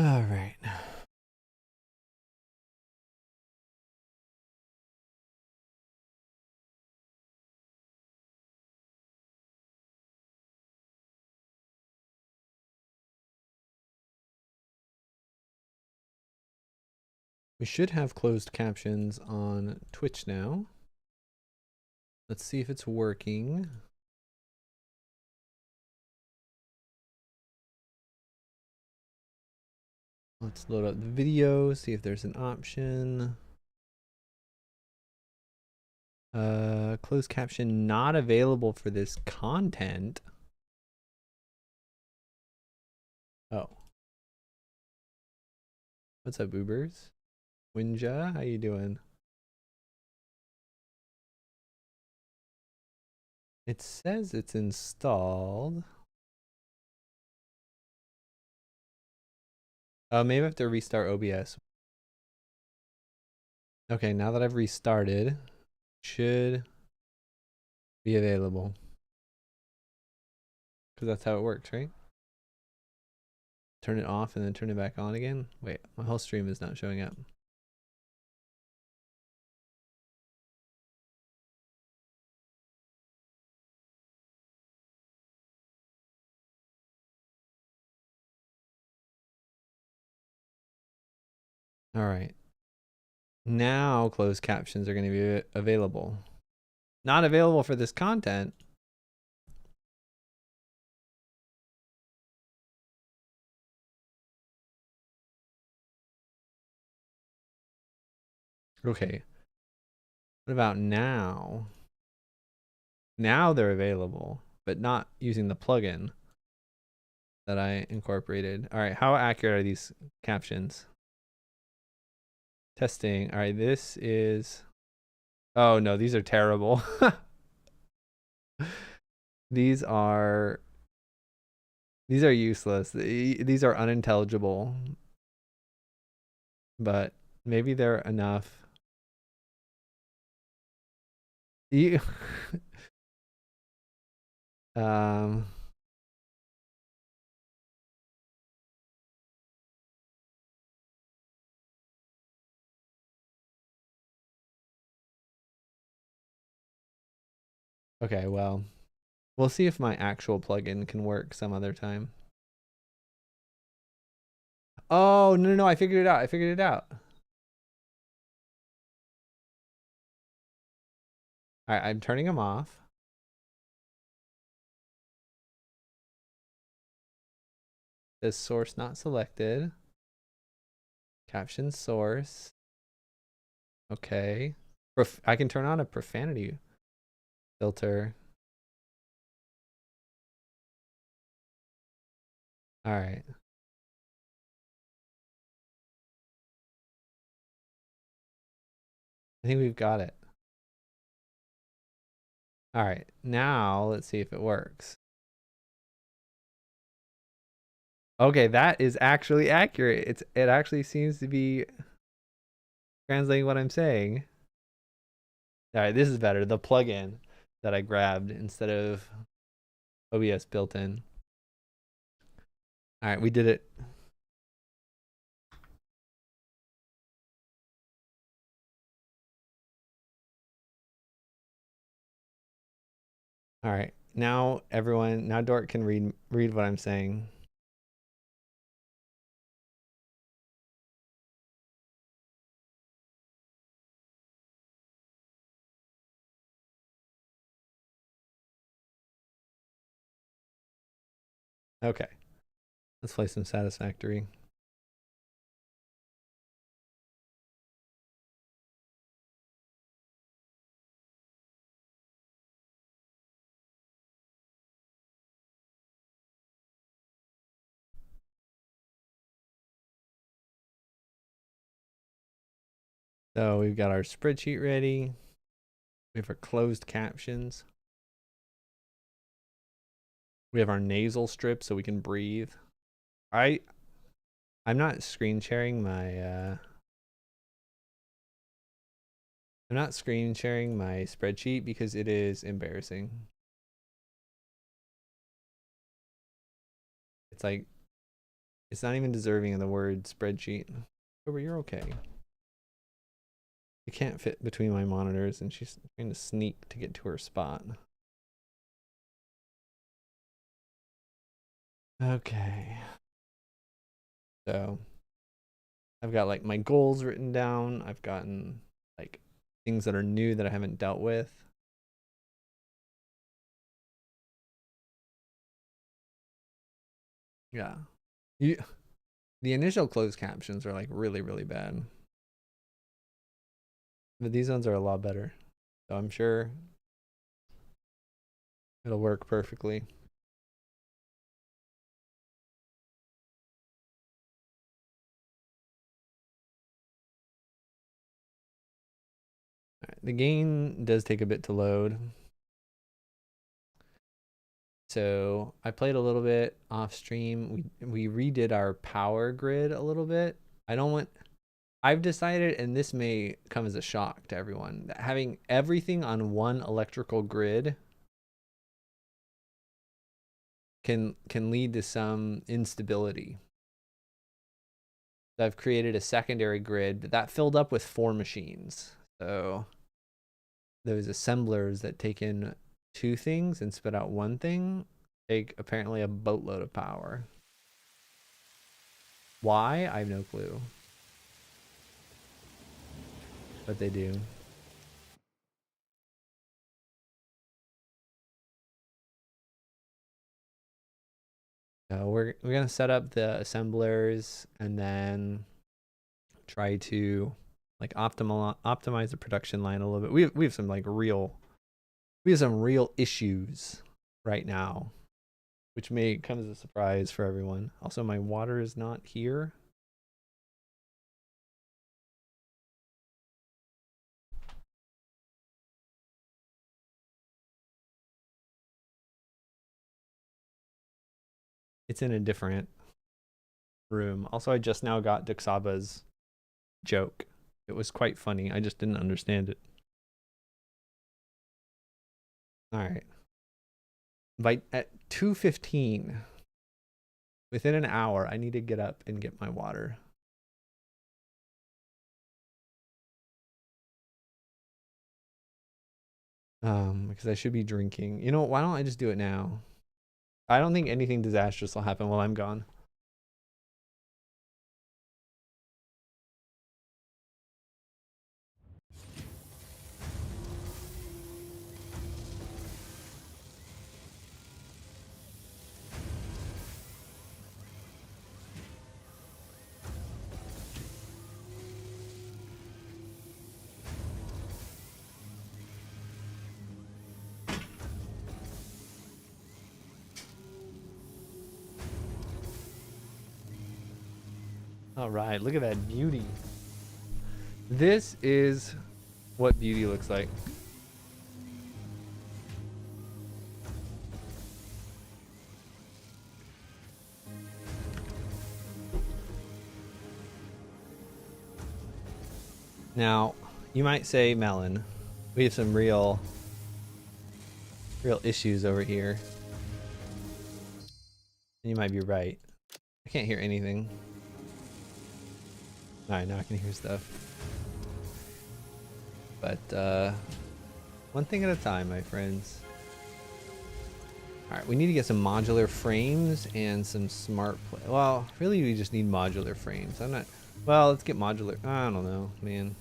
All right. We should have closed captions on Twitch now. Let's see if it's working. Let's load up the video, see if there's an option. Closed caption not available for this content. Oh. What's up, Boobers? Winja, how you doing? It says it's installed. Maybe I have to restart OBS. Okay, now that I've restarted, should be available. Because that's how it works, right? Turn it off and then turn it back on again. Wait, my whole stream is not showing up. All right. Now closed captions are going to be available. Not available for this content. Okay. What about now? Now they're available, but not using the plugin that I incorporated. All right. How accurate are these captions? Testing. All right. This is. Oh, no. These are terrible. These are useless. These are unintelligible. But maybe they're enough. You um okay, well, we'll see if my actual plugin can work some other time. Oh, no, I figured it out. I figured it out. All right, I'm turning them off. This source not selected. Caption source. Okay. I can turn on a profanity filter. All right. I think we've got it. All right. Now let's see if it works. Okay, that is actually accurate. It actually seems to be translating what I'm saying. All right, this is better. The plugin that I grabbed instead of OBS built in. All right, we did it. All right, now everyone, now Dork can read what I'm saying. Okay, let's play some Satisfactory. So we've got our spreadsheet ready. We have our closed captions. We have our nasal strip so we can breathe. I'm not screen sharing my I'm not screen sharing my spreadsheet because it is embarrassing. It's like It's not even deserving of the word spreadsheet. But you're okay. You can't fit between my monitors, and she's trying to sneak to get to her spot. Okay. So I've got like my goals written down. I've gotten like things that are new that I haven't dealt with. Yeah. The initial closed captions are like really, really bad. But these ones are a lot better. So I'm sure it'll work perfectly. Right, the game does take a bit to load. So I played a little bit off stream. We redid our power grid a little bit. I've decided, and this may come as a shock to everyone, that having everything on one electrical grid can lead to some instability. So I've created a secondary grid that filled up with 4 machines. So those assemblers that take in 2 things and spit out 1 thing take apparently a boatload of power. Why? I have no clue. But they do. So we're gonna set up the assemblers and then try to like optimize the production line a little bit. We have some like real issues right now, which may come as a surprise for everyone. Also, my water is not here. It's in a different room. Also, I just now got Duxaba's joke. It was quite funny. I just didn't understand it. All right. At 2:15, within an hour, I need to get up and get my water. Because I should be drinking. You know, why don't I just do it now? I don't think anything disastrous will happen while I'm gone. All right, look at that beauty. This is what beauty looks like. Now, you might say, Melon, we have some real issues over here. And you might be right. I can't hear anything. Alright, now I can hear stuff. But, one thing at a time, my friends. Alright, we need to get some modular frames and some smart well, really we just need modular frames. Well, let's get modular. I don't know, man.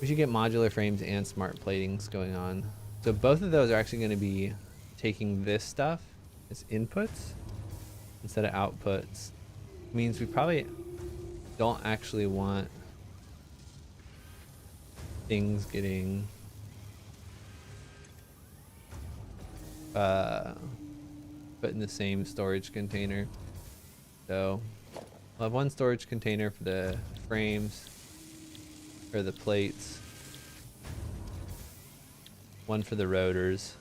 We should get modular frames and smart platings going on. So both of those are actually going to be taking this stuff as inputs instead of outputs. It means we probably don't actually want things getting put in the same storage container. So we'll have one storage container for the frames or the plates, one for the rotors.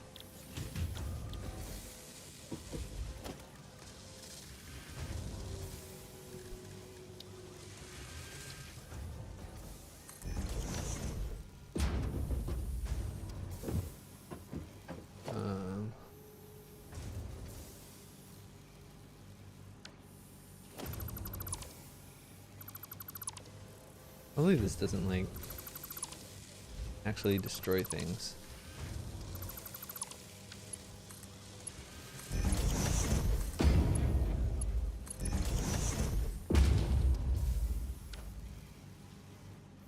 Hopefully this doesn't like actually destroy things.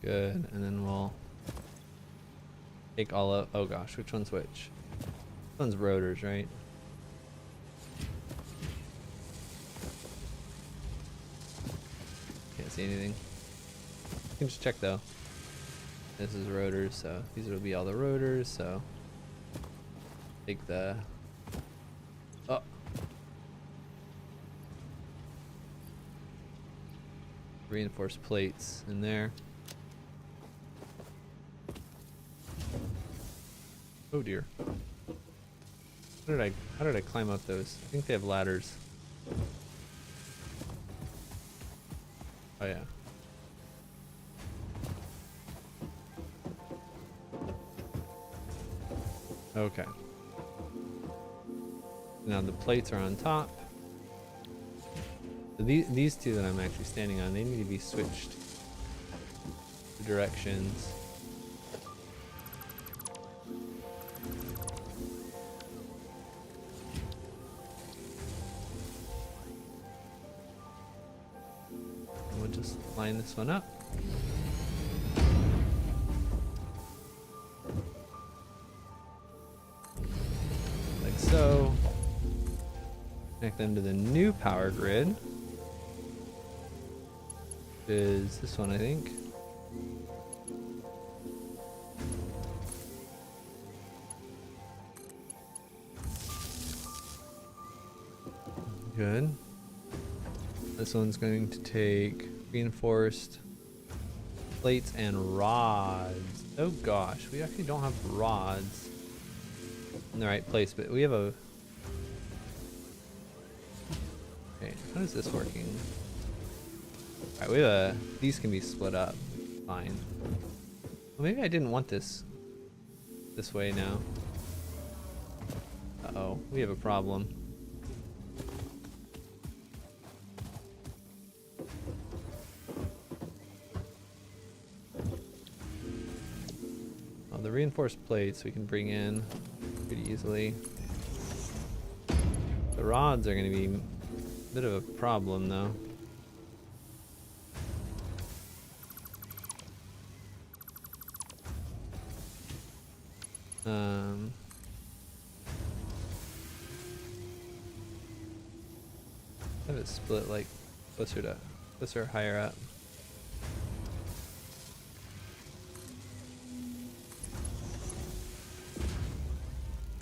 Good, and then we'll take all of, oh gosh, which one's which? This one's rotors, right? Can't see anything. You can just check though. This is rotors, so these will be all the rotors, so take the, oh. Reinforced plates in there. Oh dear. How did I climb up those? I think they have ladders. Oh yeah. Okay. Now the plates are on top. So these two that I'm actually standing on, they need to be switched directions. We'll just line this one up. Like so. Connect them to the new power grid. Which is this one, I think. Good. This one's going to take reinforced plates and rods. Oh gosh, we actually don't have rods in the right place, but we have a... Okay, how is this working? Alright, we have a... These can be split up. Fine. Well, maybe I didn't want this way now. Uh-oh, we have a problem. The reinforced plates we can bring in pretty easily. The rods are going to be a bit of a problem though. Have it split like closer higher up.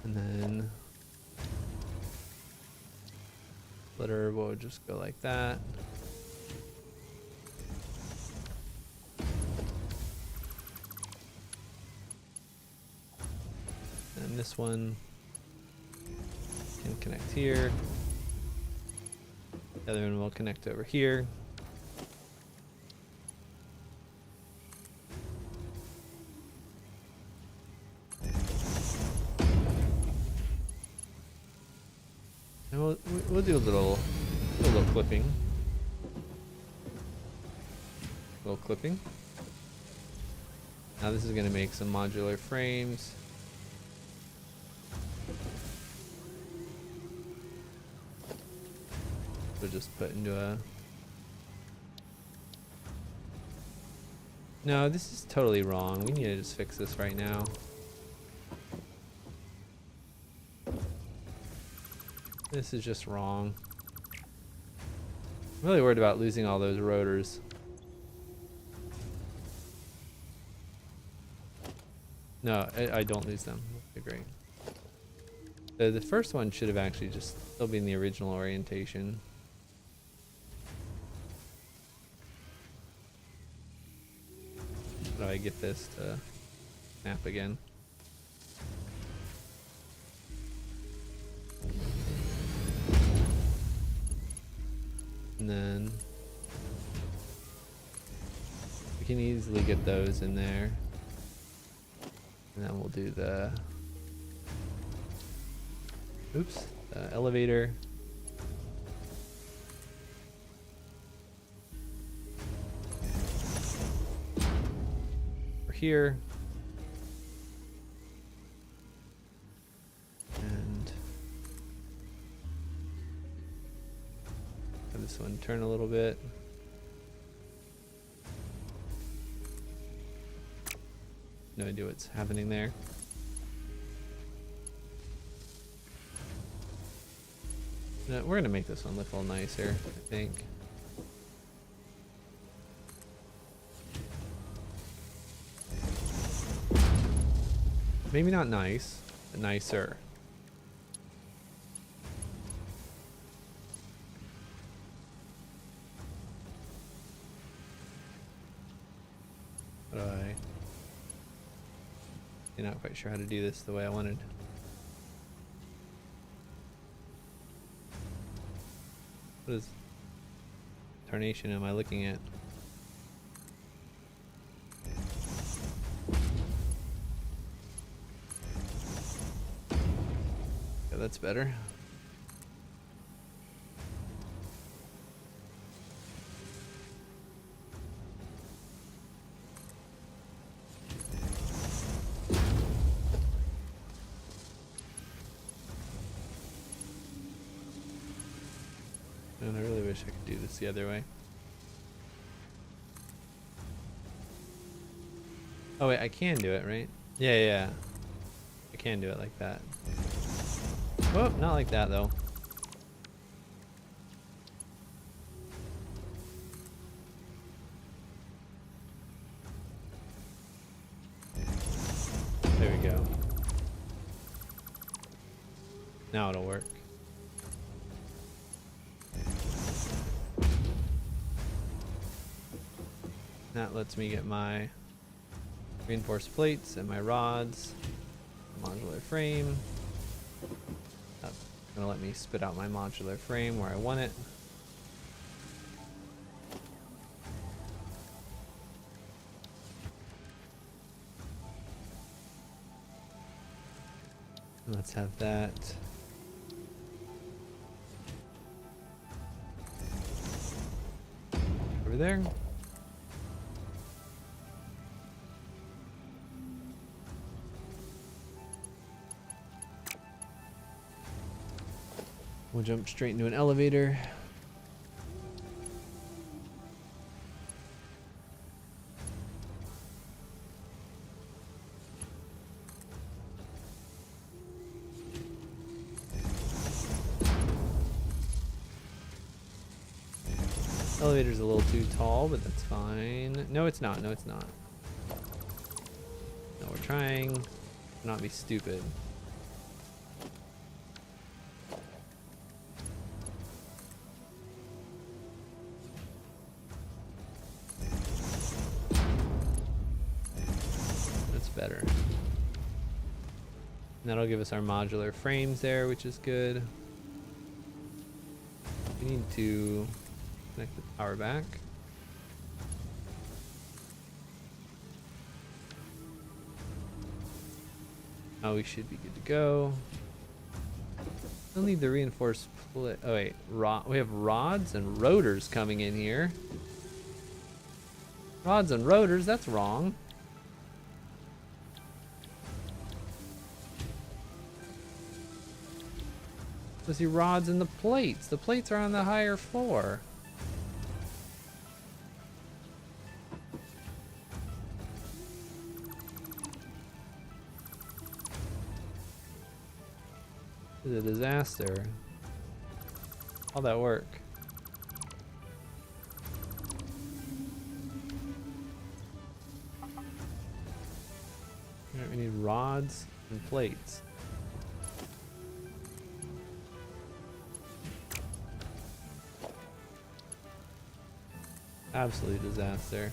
And then splitter will just go like that. And this one can connect here. The other one will connect over here. And we'll do a little clipping. Little clipping. Now this is going to make some modular frames. We'll just put into a... No, this is totally wrong. We need to just fix this right now. This is just wrong. I'm really worried about losing all those rotors. No, I don't lose them. Okay, great. So the first one should have actually just still been the original orientation. How do I get this to snap again? And then we can easily get those in there. And then we'll do the, oops, the elevator. here. And have this one turn a little bit. No idea what's happening there. No, we're gonna make this one look a little nicer, I think. Maybe not nice, but nicer. How do I'm not quite sure how to do this the way I wanted. What is tarnation am I looking at? Yeah, that's better. And I really wish I could do this the other way. Oh wait, I can do it, right? Yeah, yeah. I can do it like that. Oh, not like that though. There we go. Now it'll work. That lets me get my reinforced plates and my rods, modular frame. That's gonna let me spit out my modular frame where I want it. Let's have that. Over there. We'll jump straight into an elevator. Elevator's a little too tall, but that's fine. No, it's not. No, it's not. No, we're trying to not be stupid. Better. And that'll give us our modular frames there, which is good. We need to connect the power back. Now we should be good to go. We'll need the reinforced plate. Oh wait, we have rods and rotors coming in here. Rods and rotors, that's wrong. Let's see, rods and the plates. The plates are on the higher floor. This is a disaster. All that work. Alright, we need rods and plates. Absolute disaster.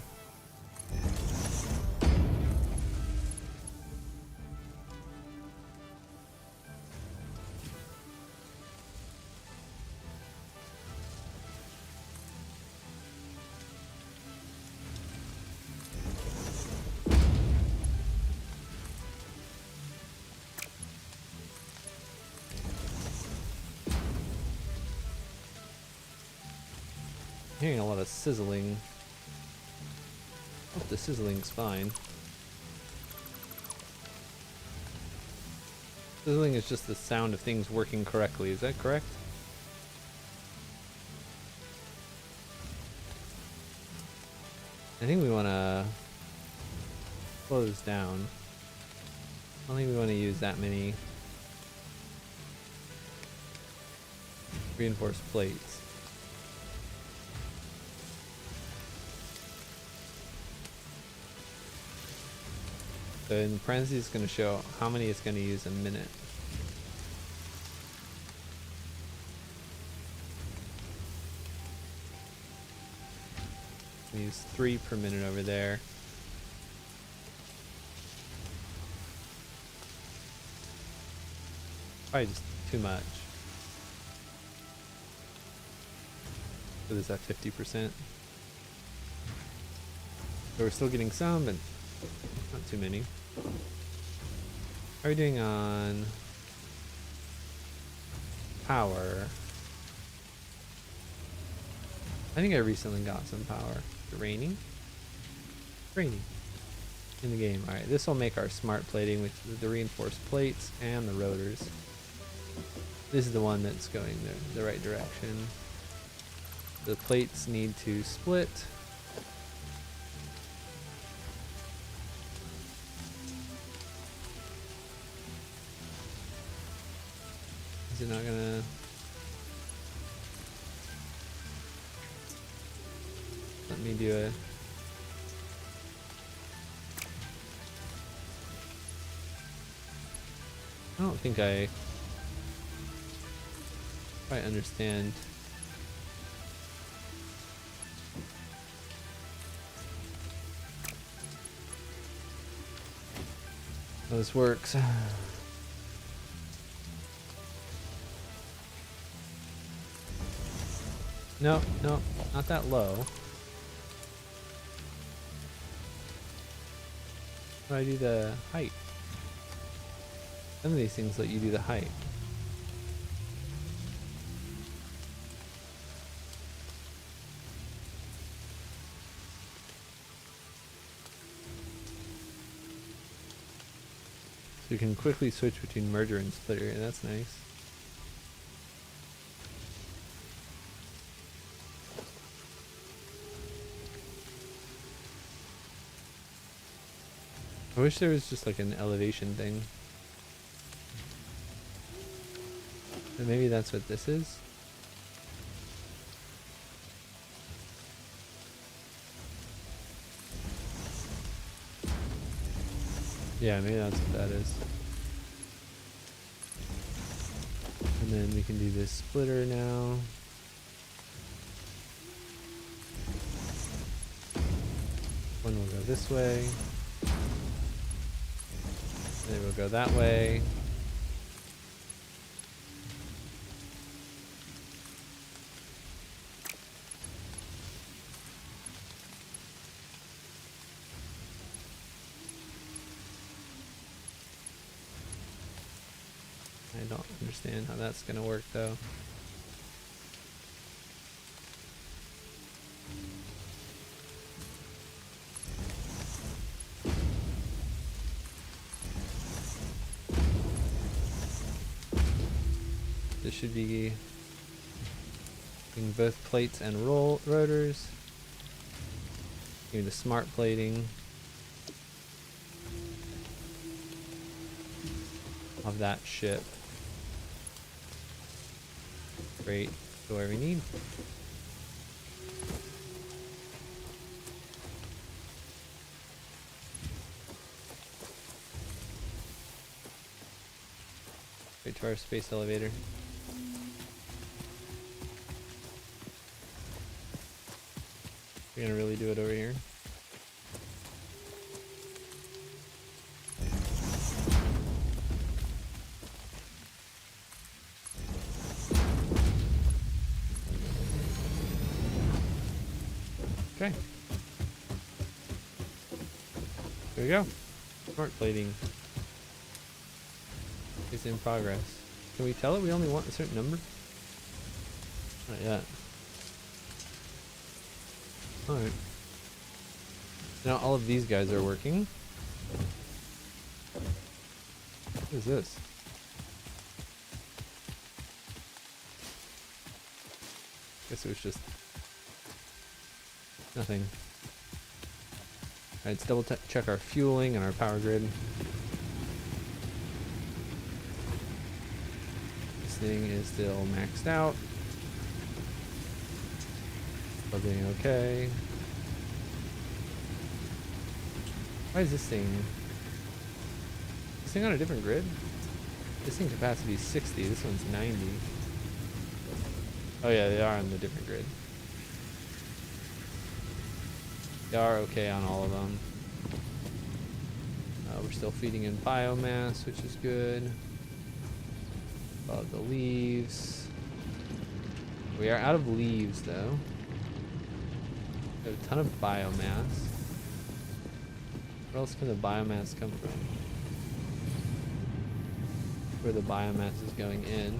Hearing a lot of sizzling. Hope the sizzling's fine. Sizzling is just the sound of things working correctly. Is that correct? I think we want to slow this down. I don't think we want to use that many reinforced plates. So in parentheses, it's going to show how many it's going to use a minute. Use 3 per minute over there. Probably just too much. So this at 50%. So we're still getting some, but not too many. How are we doing on power? I think I recently got some power. Is it raining? Raining. In the game. Alright, this will make our smart plating with the reinforced plates and the rotors. This is the one that's going the right direction. The plates need to split. Is it not gonna... Let me do a... I don't think I quite understand. How this works. No, no, not that low. How do I do the height? Some of these things let you do the height. So you can quickly switch between merger and splitter, and that's nice. I wish there was just like an elevation thing. And maybe that's what this is. Yeah, maybe that's what that is. And then we can do this splitter now. One will go this way. Then it will go that way. I don't understand how that's gonna work though. This should be in both plates and rotors. Give me the smart plating of that ship. Great, go where we need. Straight to our space elevator. We're gonna really do it over here. Okay. There we go. Smart plating is in progress. Can we tell it we only want a certain number? Not yet. Alright. Now all of these guys are working. What is this? Guess it was just nothing. Alright, let's double check our fueling and our power grid. This thing is still maxed out. Still doing okay. Why is this thing on a different grid? This thing capacity is 60, this one's 90. Oh yeah, they are on the different grid. They are okay on all of them. We're still feeding in biomass, which is good. The leaves. We are out of leaves though. We have a ton of biomass. Where else can the biomass come from? Where the biomass is going in.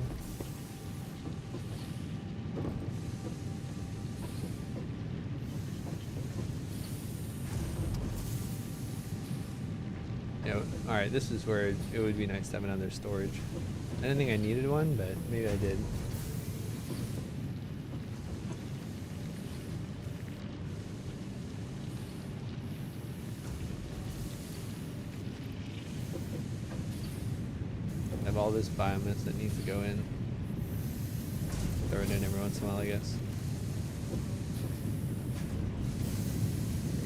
Alright, this is where it would be nice to have another storage. I didn't think I needed one, but maybe I did. I have all this biomass that needs to go in. Throw it in every once in a while, I guess.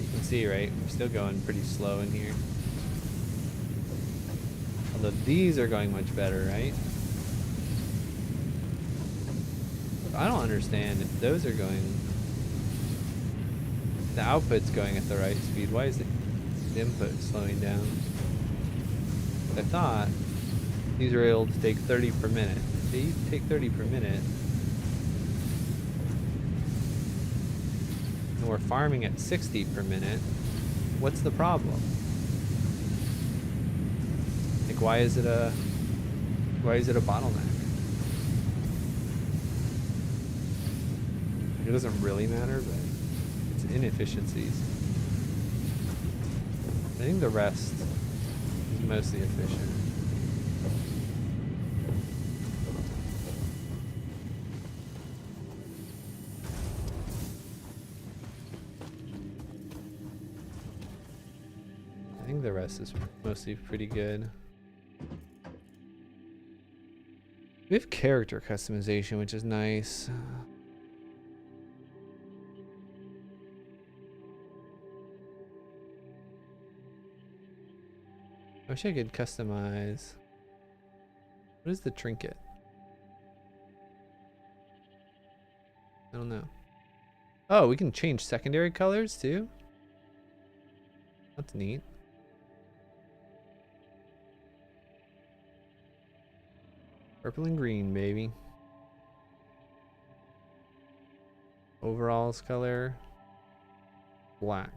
You can see, right? We're still going pretty slow in here. Although these are going much better, right? I don't understand if those are going... The output's going at the right speed. Why is the input slowing down? I thought these were able to take 30 per minute. If they take 30 per minute, and we're farming at 60 per minute, what's the problem? Like, why is it a bottleneck? It doesn't really matter, but it's inefficiencies. I think the rest is mostly efficient. I think the rest is mostly pretty good. We have character customization, which is nice. I wish I could customize. What is the trinket? I don't know. Oh, we can change secondary colors too? That's neat. Purple and green, baby. Overalls color, black.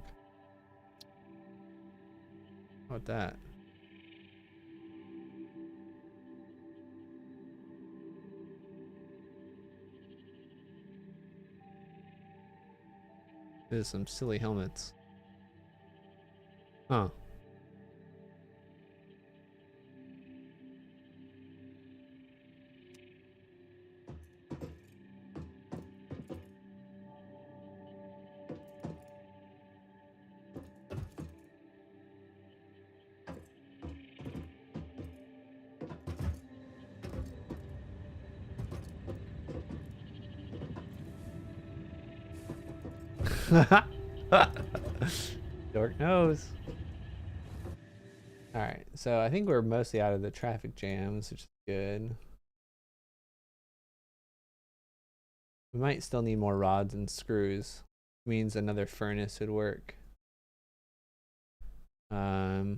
How about that? There's some silly helmets. Huh. Dork knows. Alright, so I think we're mostly out of the traffic jams, which is good. We might still need more rods and screws. Means another furnace would work. Yeah,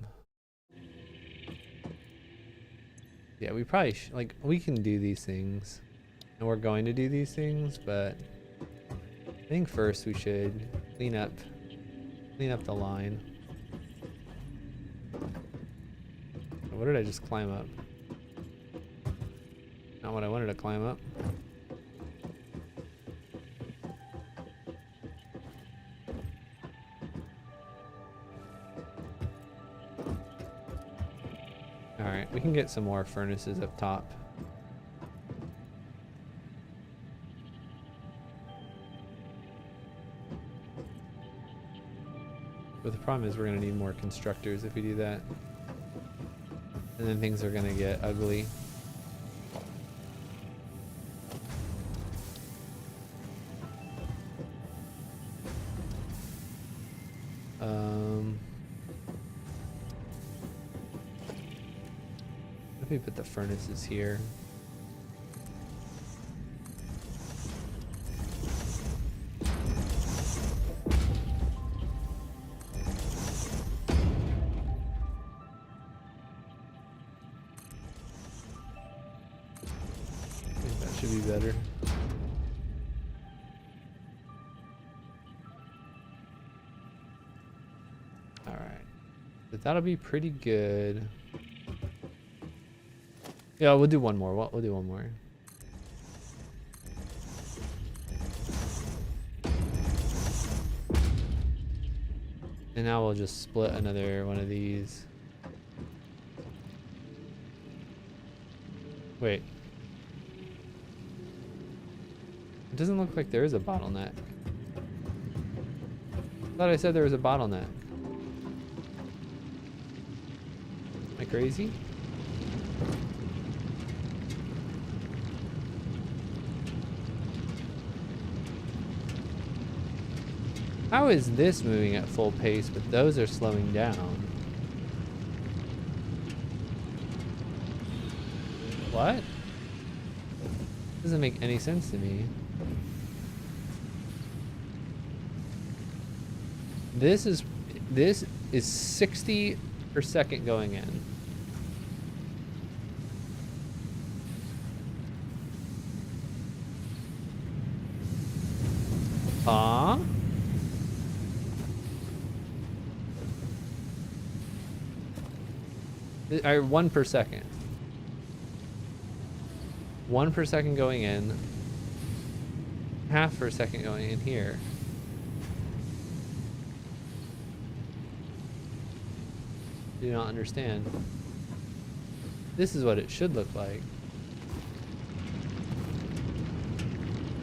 we probably like, we can do these things. And we're going to do these things, but I think first we should clean up the line. What did I just climb up? Not what I wanted to climb up. Alright, we can get some more furnaces up top. But the problem is we're gonna need more constructors if we do that. And then things are gonna get ugly. Let me put the furnaces here. I think that should be better. All right, but that'll be pretty good. Yeah, we'll do one more. We'll do one more. And now we'll just split another one of these. Wait. It doesn't look like there is a bottleneck. I thought I said there was a bottleneck. Am I crazy? How is this moving at full pace, but those are slowing down? What? Doesn't make any sense to me. This is 60 per second going in. Huh? Or 1 per second. 1 per second going in. Half per second going in here. Do not understand. This is what it should look like.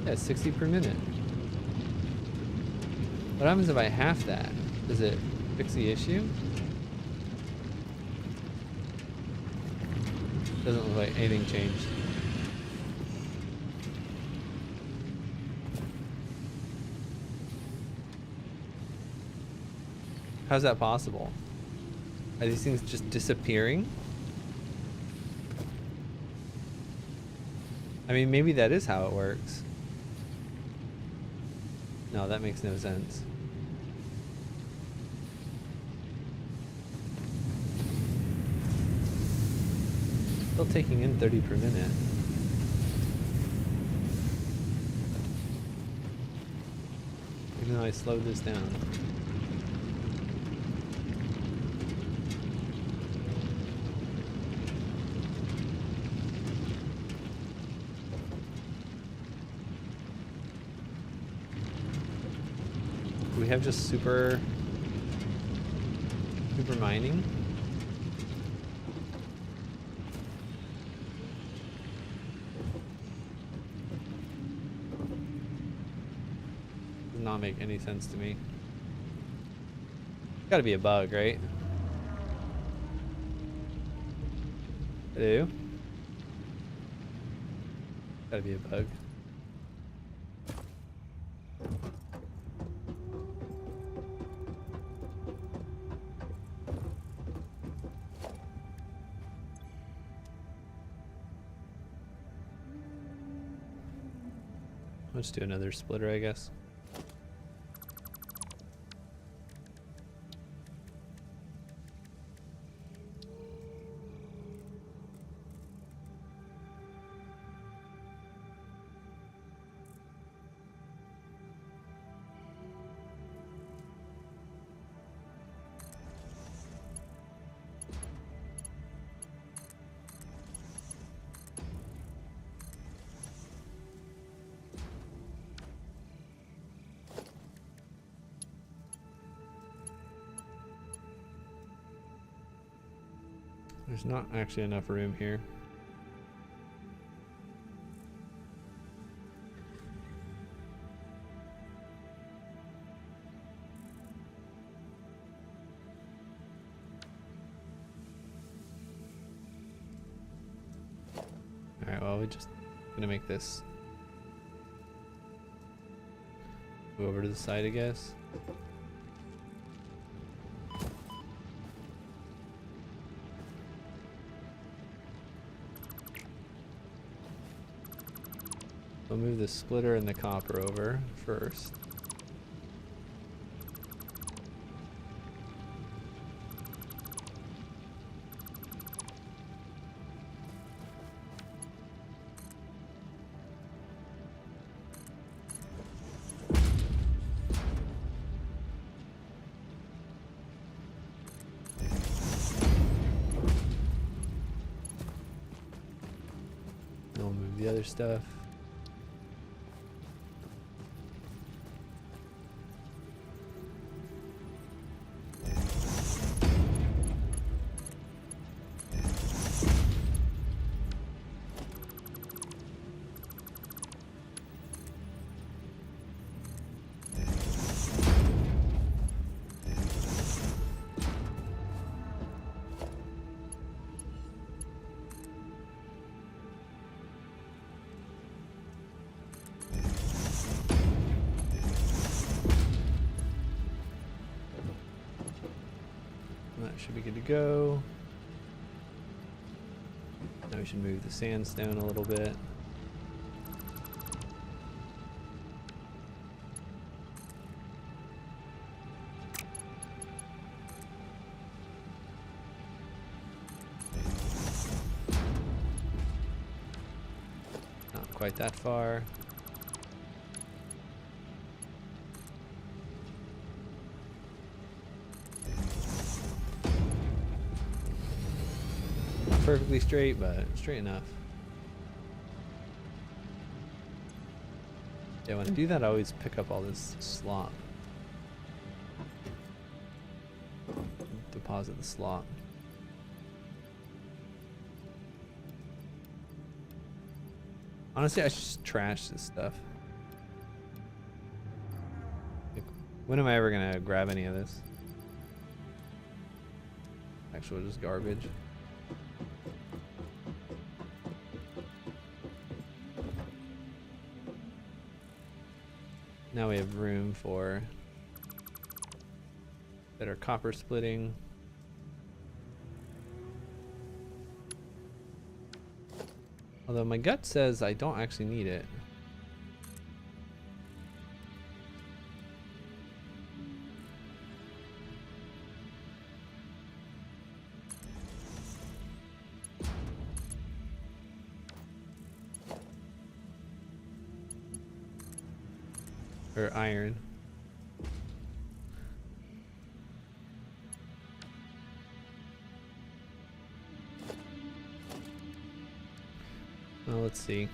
Yeah, 60 per minute. What happens if I half that? Does it fix the issue? Doesn't look like anything changed. How's that possible? Are these things just disappearing? I mean, maybe that is how it works. No, that makes no sense. Still taking in 30 per minute. Even though I slowed this down. Do we have just super mining? Does not make any sense to me. Gotta be a bug, right? Hello? Gotta be a bug. Let's do another splitter, I guess. There's not actually enough room here. we're just gonna make this go over to the side, I guess. We'll move the splitter and the copper over first. Then we'll move the other stuff. That should be good to go. Now we should move the sandstone a little bit. Not quite that far. Perfectly straight, but straight enough. Yeah, when I do that, I always pick up all this slop. Deposit the slop. Honestly, I should just trash this stuff. Like, when am I ever gonna grab any of this? Actually, just garbage. Now we have room for better copper splitting. Although my gut says I don't actually need it. Or iron. Well, let's see.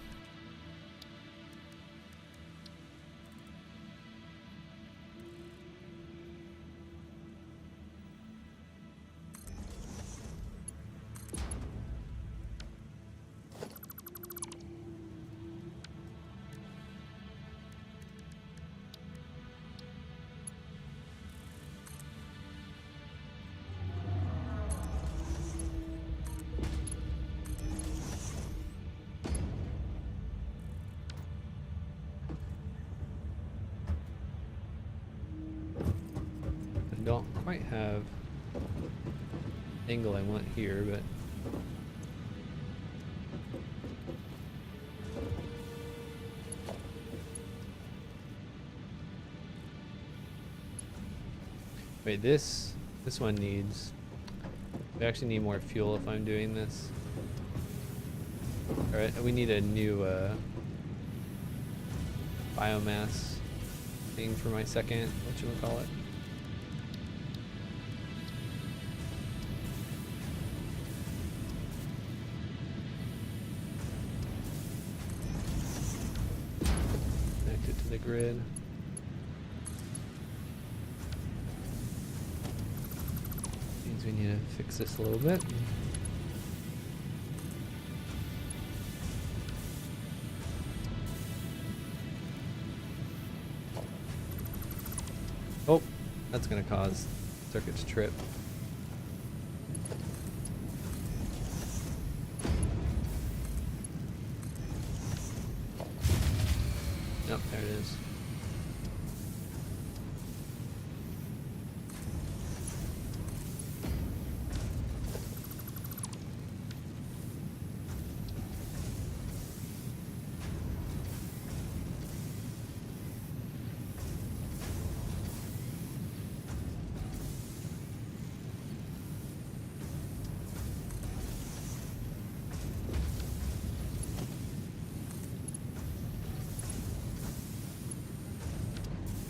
Don't quite have the angle I want here, but wait, this one needs, we actually need more fuel if I'm doing this. All right, we need a new biomass thing for my second, whatchamacallit. The grid. Means we need to fix this a little bit. Oh, that's going to cause circuits to trip. Nope, there it is.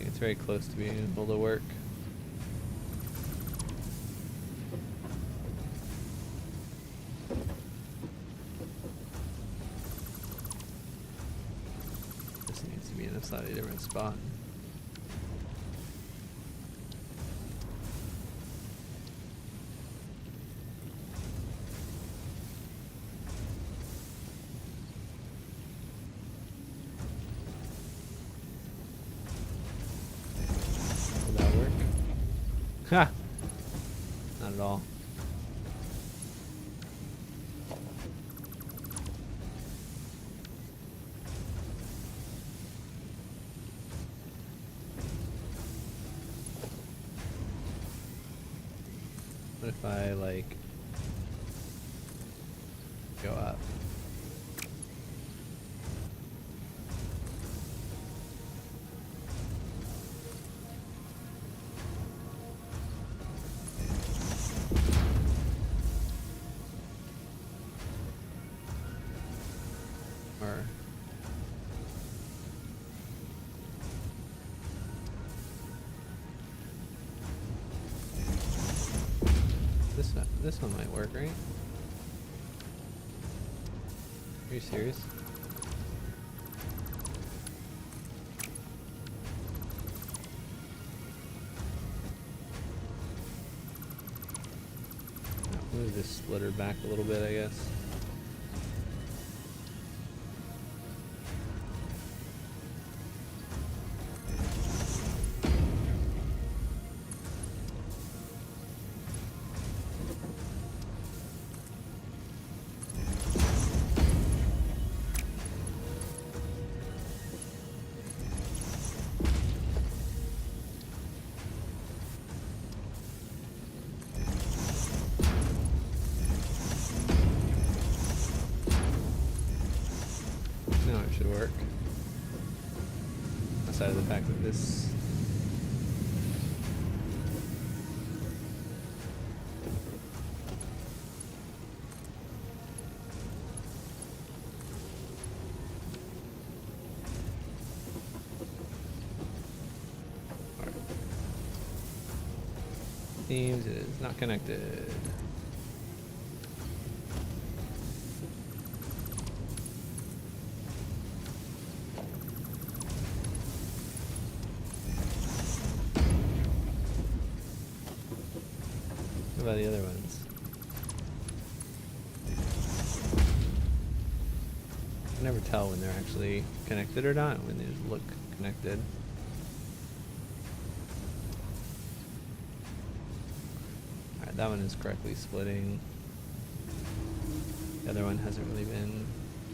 It's very close to being able to work. This needs to be in a slightly different spot. Ha! Not at all. What if I, like, go up? Or this one might work, right? Are you serious? Move this splitter back a little bit, I guess. Should work. Aside of the fact that this seems it is not connected. What about the other ones? I can never tell when they're actually connected or not, when they just look connected. Alright, that one is correctly splitting. The other one hasn't really been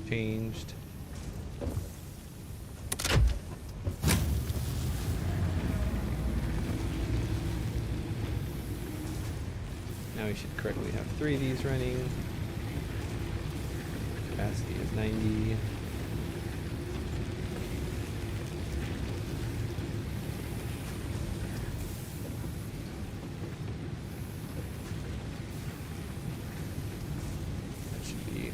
changed. Now we should correctly have 3 of these running. Capacity is 90. That should be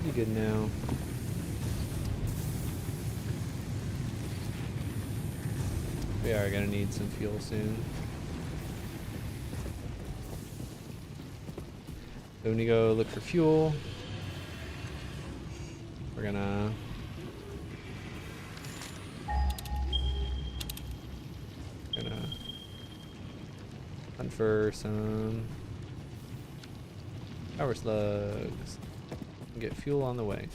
pretty good now. We are gonna need some fuel soon. So when you go look for fuel, we're gonna hunt for some power slugs and get fuel on the way.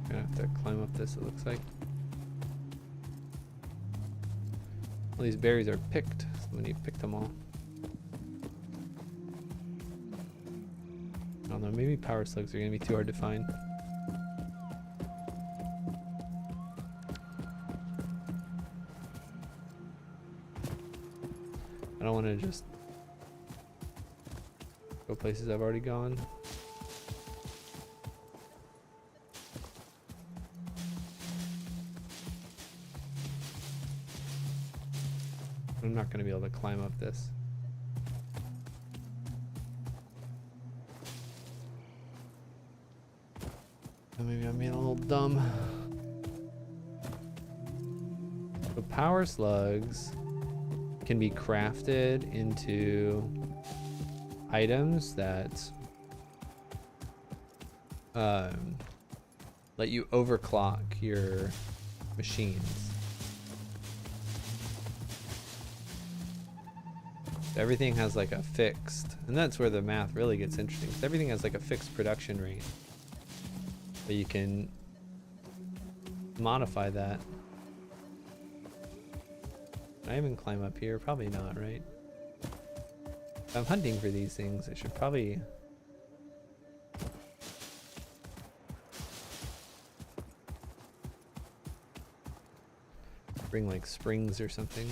Gonna have to climb up this, it looks like. All these berries are picked. Somebody picked them all. I don't know, maybe power slugs are gonna be too hard to find. I don't want to just go places I've already gone. I'm not going to be able to climb up this. So maybe I'm being a little dumb. So power slugs can be crafted into items that let you overclock your machines. Everything has like a fixed, and that's where the math really gets interesting, because everything has like a fixed production rate, but you can modify that. Can I even climb up here? Probably not, right? If I'm hunting for these things, I should probably bring like springs or something.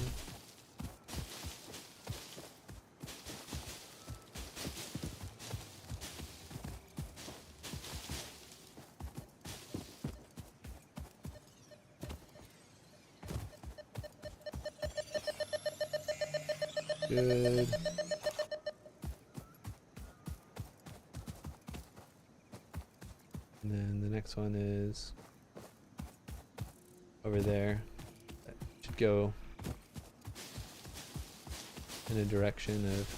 Good. And then the next one is over there. That should go in a direction of...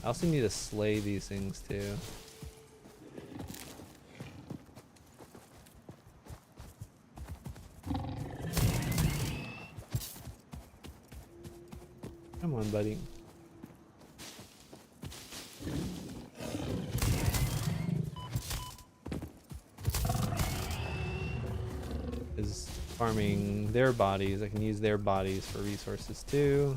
I also need to slay these things too. Come on, buddy. Is farming their bodies. I can use their bodies for resources too.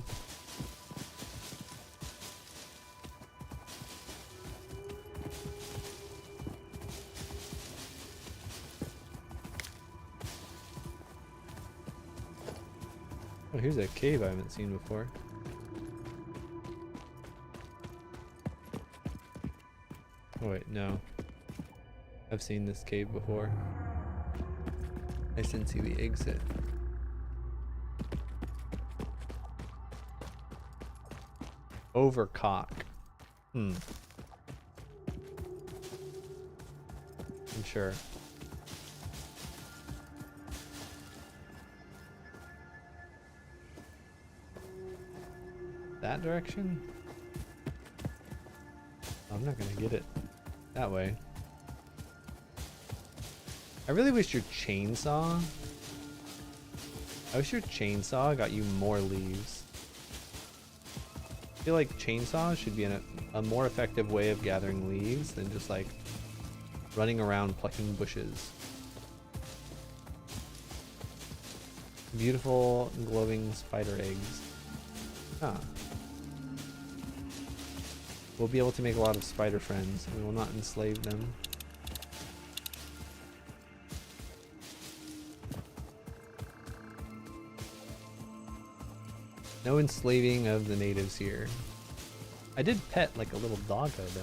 Oh, here's a cave I haven't seen before. Oh wait, no. I've seen this cave before. I just didn't see the exit. Overcock. I'm sure. That direction? I'm not gonna get it that way. I really wish your chainsaw... I wish your chainsaw got you more leaves. I feel like chainsaws should be a more effective way of gathering leaves than just like running around plucking bushes. Beautiful glowing spider eggs. Ah. We'll be able to make a lot of spider friends, and we will not enslave them. No enslaving of the natives here. I did pet like a little doggo though.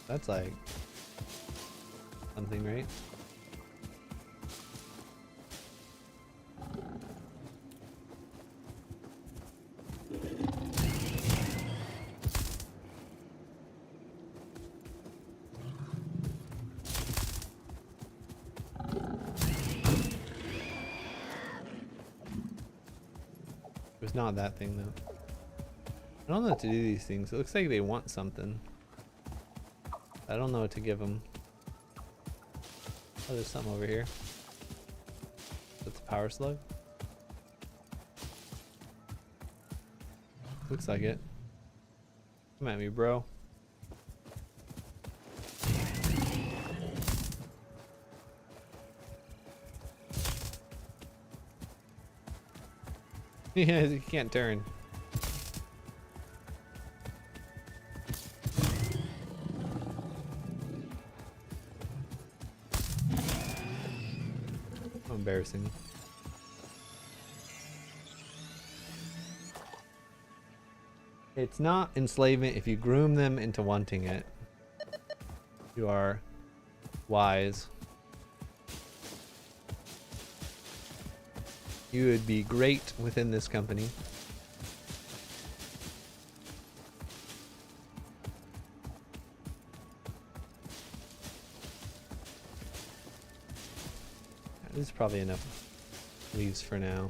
That's like something, right? It's not that thing though. I don't know what to do these things. It looks like they want something. I don't know what to give them. Oh, there's something over here. That's a power slug. Looks like it. Come at me, bro. Yeah, you can't turn. How embarrassing. It's not enslavement if you groom them into wanting it. You are wise. You would be great within this company. This is probably enough leaves for now.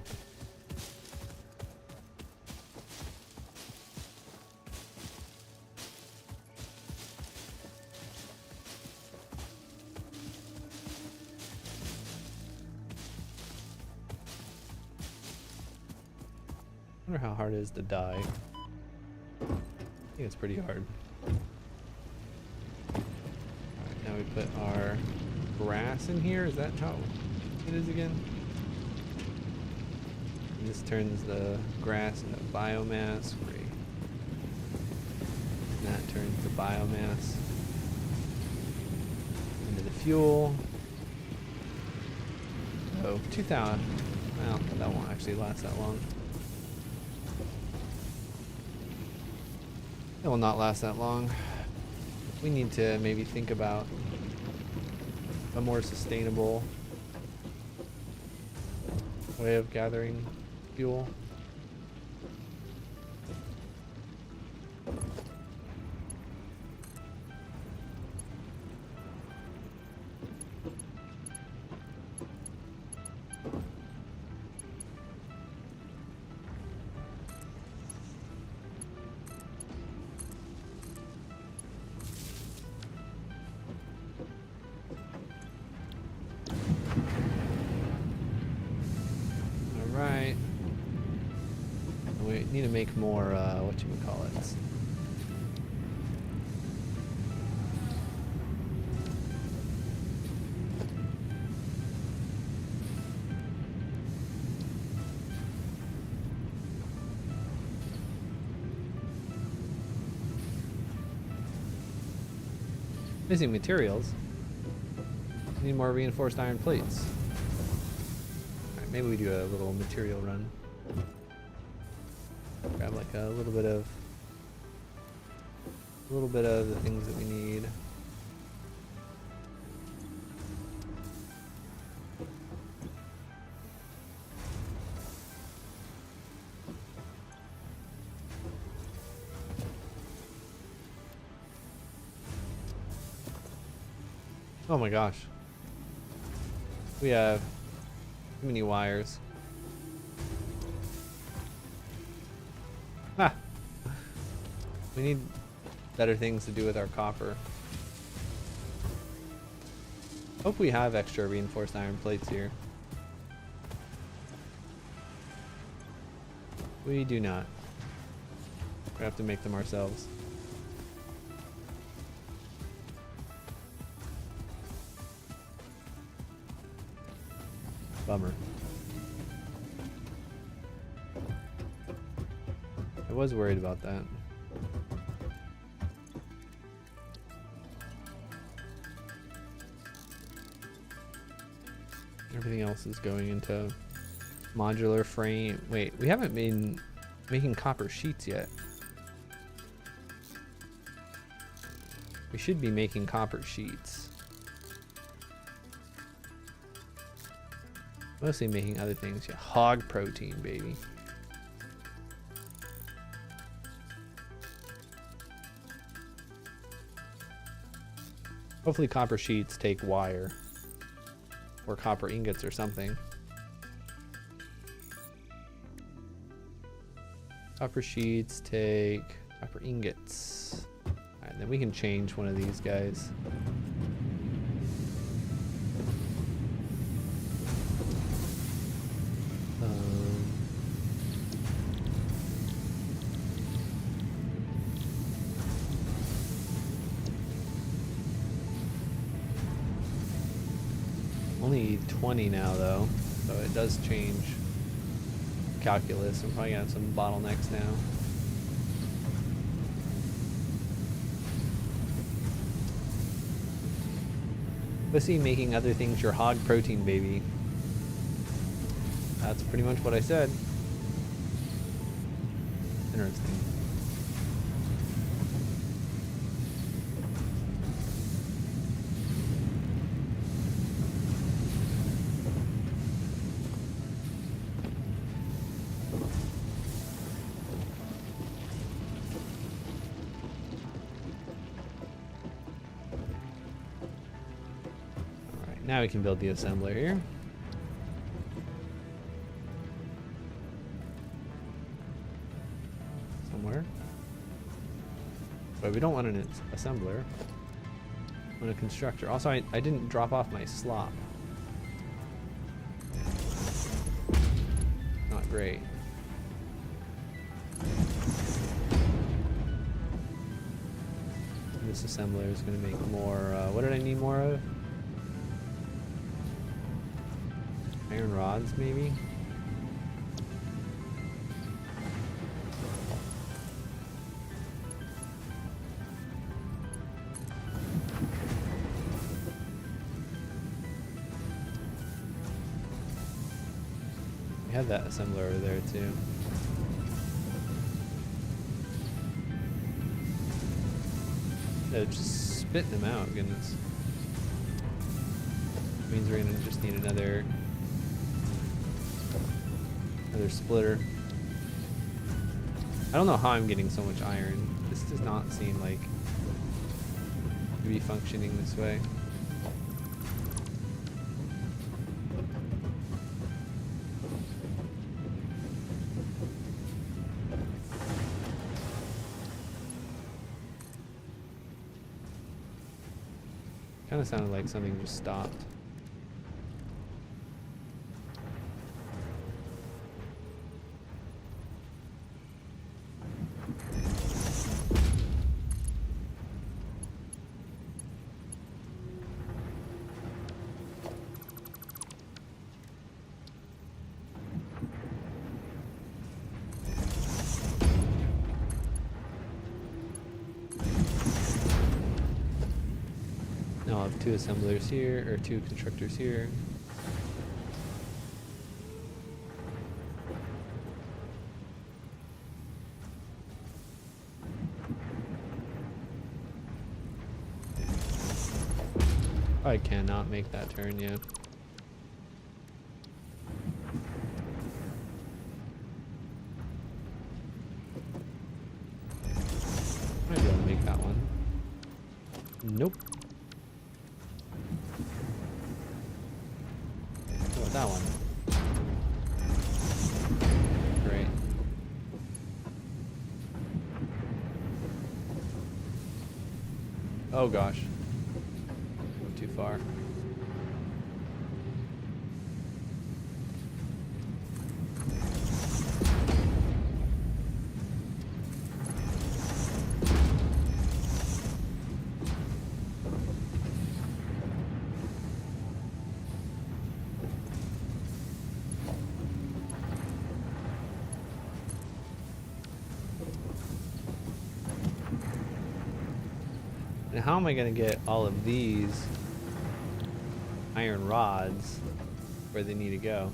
I wonder how hard it is to dye. I think it's pretty hard. Alright, now we put our grass in here. Is that how it is again? And this turns the grass into biomass. Great. And that turns the biomass into the fuel. Oh, 2,000. Well, that won't actually last that long. It will not last that long. We need to maybe think about a more sustainable way of gathering fuel. Alright. We need to make more, whatchamacallits. Missing materials. Need more reinforced iron plates. Alright, maybe we do a little material run. Grab like a little bit of the things that we need. Oh my gosh. We have too many wires. Ha! We need better things to do with our copper. Hope we have extra reinforced iron plates here. We do not. We have to make them ourselves. Bummer. I was worried about that. Everything else is going into modular frame. Wait, we haven't been making copper sheets yet. We should be making copper sheets. Mostly making other things. Yeah, hog protein, baby. Hopefully copper sheets take wire. Or copper ingots or something. Copper sheets take copper ingots. Alright, then we can change one of these guys. Only 20 now though, so it does change. calculus. I'm probably gonna have some bottlenecks now. Pussy making other things your hog protein, baby. That's pretty much what I said. Interesting. Now we can build the assembler here. Somewhere. But we don't want an assembler. I want a constructor. Also, I didn't drop off my slop. Not great. This assembler is going to make more, what did I need more of? Iron rods, maybe? We had that assembler over there too. No, just spitting them out, goodness. Means we're gonna just need another splitter. I don't know how I'm getting so much iron. This does not seem like to be functioning this way. Kind of sounded like something just stopped. Now I'll have two assemblers here, or two constructors here. I cannot make that turn yet. Might be able to make that one. Nope. What about that one? Great. Oh gosh. Went too far. And how am I going to get all of these iron rods where they need to go?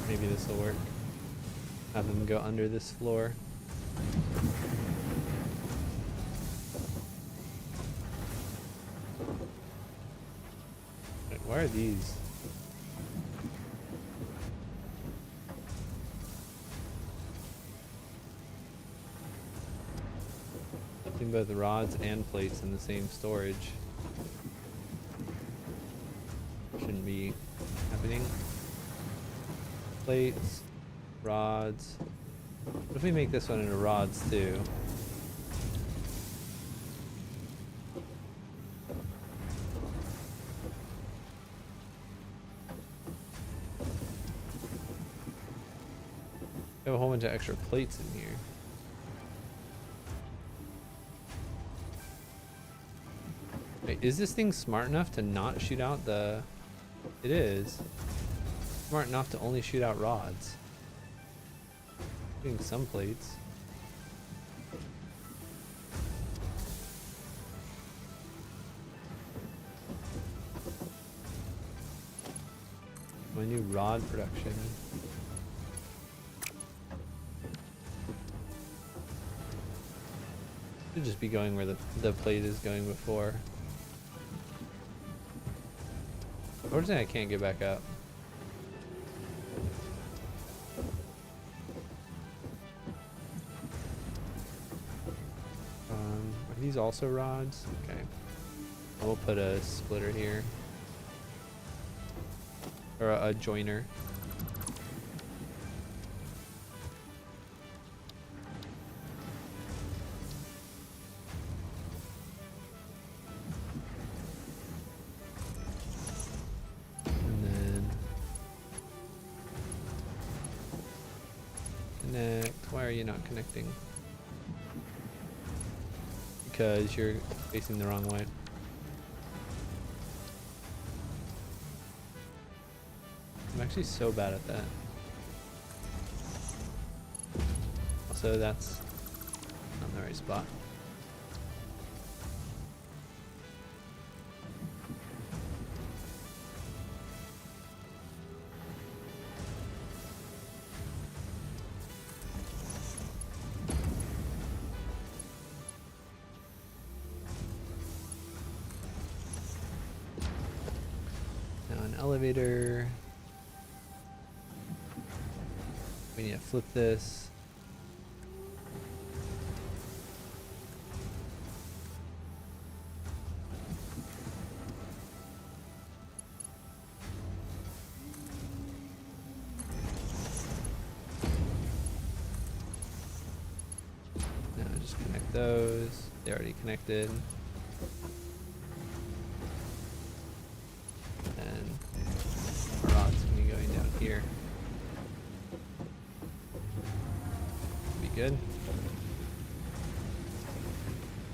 Maybe this will work. Have them go under this floor. Wait, why are these? Putting both rods and plates in the same storage. Shouldn't be happening. Plates, rods. What if we make this one into rods too? have a whole bunch of extra plates in here. Wait, is this thing smart enough to not shoot out the... It is. Smart enough to only shoot out rods. Shooting some plates. My new rod production. Should just be going where the plate is going before. Unfortunately, I can't get back up. Are these also rods? Okay. We'll put a splitter here. Or a joiner. And then connect. Why are you not connecting? Because you're facing the wrong way. I'm actually so bad at that. Also, that's not in the right spot. Now an elevator. We need to flip this. Now just connect those. They already connected. And our rod's gonna be going down here. Good.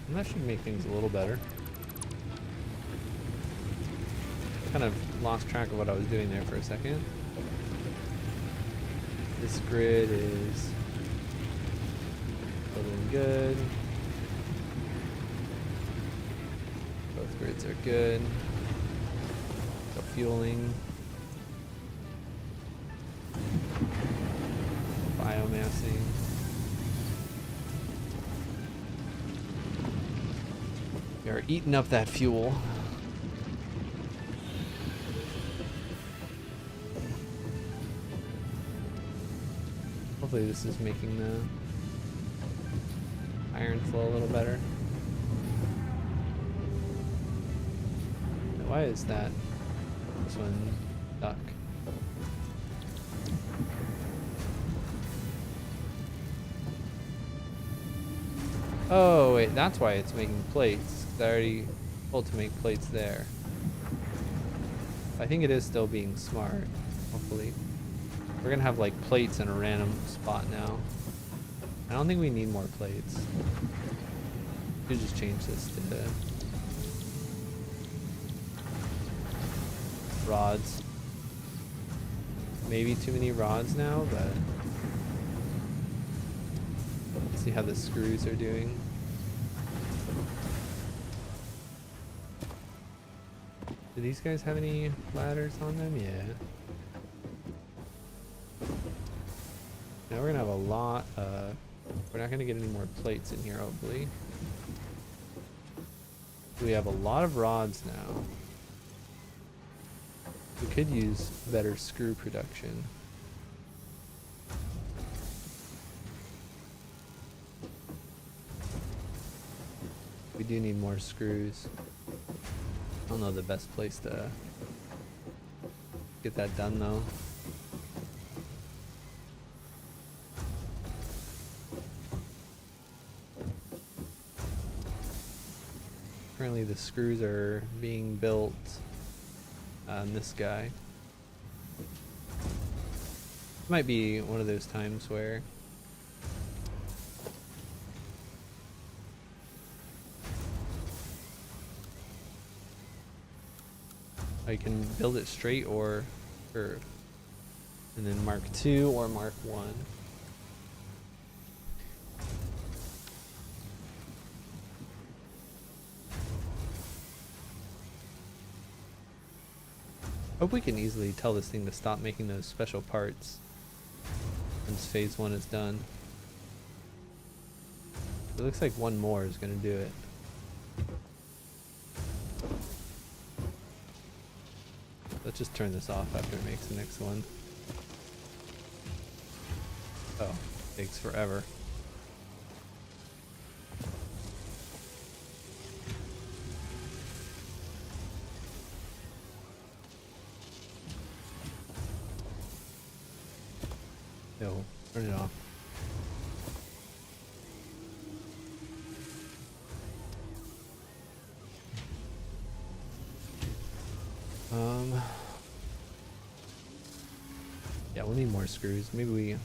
And that should make things a little better. Kind of lost track of what I was doing there for a second. This grid is building good. Both grids are good. So fueling. Biomassing. We are eating up that fuel. Hopefully this is making the iron flow a little better. Why is that? This one stuck. Oh wait, that's why it's making plates. I already told to make plates there. I think it is still being smart, hopefully. We're gonna have like plates in a random spot now. I don't think we need more plates. We could just change this to rods. Maybe too many rods now, but let's see how the screws are doing. Do these guys have any ladders on them? Yeah. Now we're gonna have a lot we're not gonna get any more plates in here, hopefully. We have a lot of rods now. We could use better screw production. We do need more screws. I don't know the best place to get that done though. Currently the screws are being built on this guy. Might be one of those times where I can build it straight or curve. And then mark 2 or mark 1. Hope we can easily tell this thing to stop making those special parts once phase 1 is done. It looks like one more is going to do it. Let's just turn this off after it makes the next one. Oh, takes forever. No, turn it off. Yeah, we'll need more screws. Maybe we...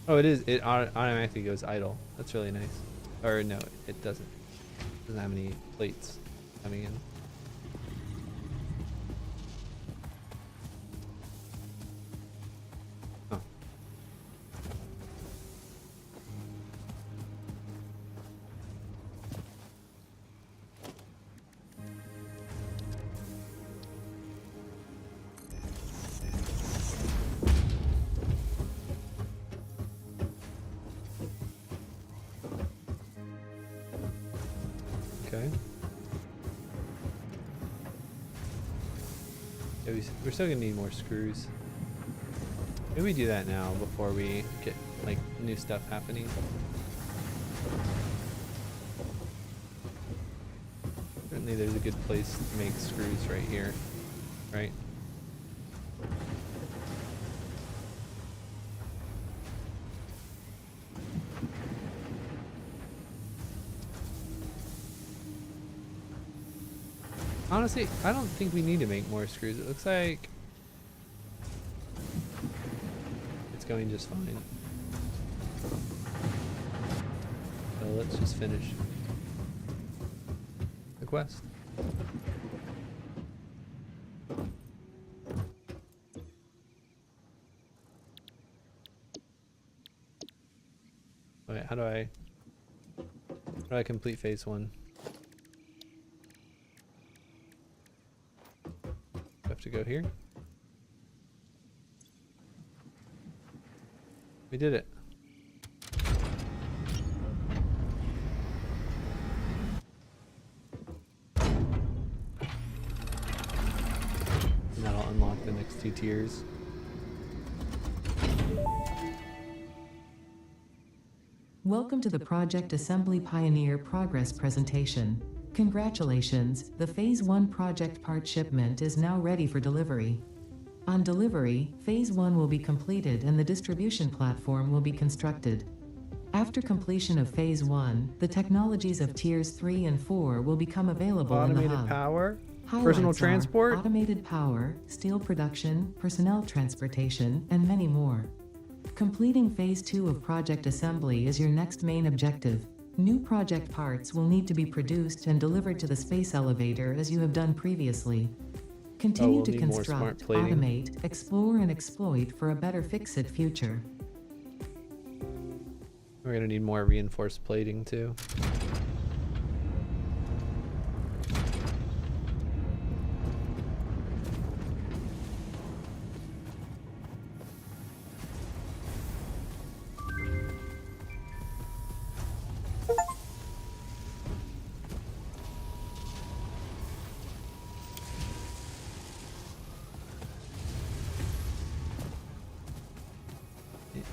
Oh, it automatically goes idle. That's really nice. Or no, it doesn't. It doesn't have any plates coming in. Huh. Okay. Yeah, we're still gonna need more screws. Maybe we do that now before we get like new stuff happening. Certainly there's a good place to make screws right here, right? Honestly, I don't think we need to make more screws. It looks like it's going just fine. So let's just finish the quest. Okay, how do I complete phase 1? To go here. We did it. And that'll unlock the next 2 tiers. Welcome to the Project Assembly Pioneer Progress presentation. Congratulations, the Phase 1 project part shipment is now ready for delivery. On delivery, Phase 1 will be completed and the distribution platform will be constructed. After completion of Phase 1, the technologies of Tiers 3 and 4 will become available in the hub. Automated power, Highlights personal are transport, automated power, steel production, personnel transportation, and many more. Completing Phase 2 of Project Assembly is your next main objective. New project parts will need to be produced and delivered to the space elevator as you have done previously. Continue to construct, automate, explore, and exploit for a better fix-it future. We're gonna need more reinforced plating too.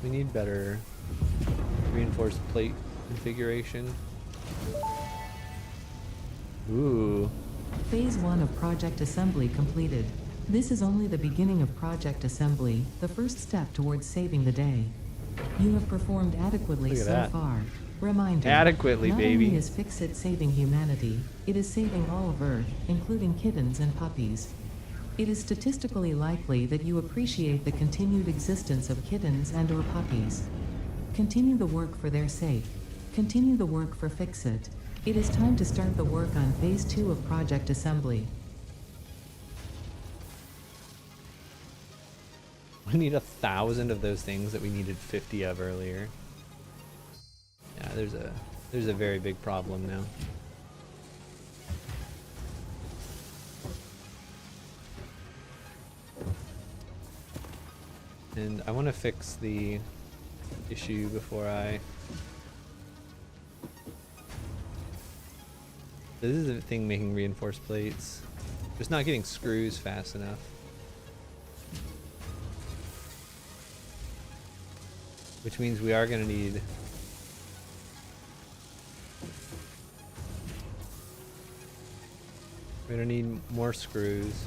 We need better reinforced plate configuration. Ooh. Phase 1 of Project Assembly completed. This is only the beginning of Project Assembly, the first step towards saving the day. You have performed adequately so far. Reminder, adequately, not baby. only is Fix-It saving humanity, it is saving all of Earth, including kittens and puppies. It is statistically likely that you appreciate the continued existence of kittens and/or puppies. Continue the work for their sake. Continue the work for Fix-It. It is time to start the work on Phase 2 of Project Assembly. We need 1,000 of those things that we needed 50 of earlier. Yeah, there's a very big problem now. And I want to fix the issue before I... This is a thing making reinforced plates. Just not getting screws fast enough. Which means we are going to need... We're going to need more screws.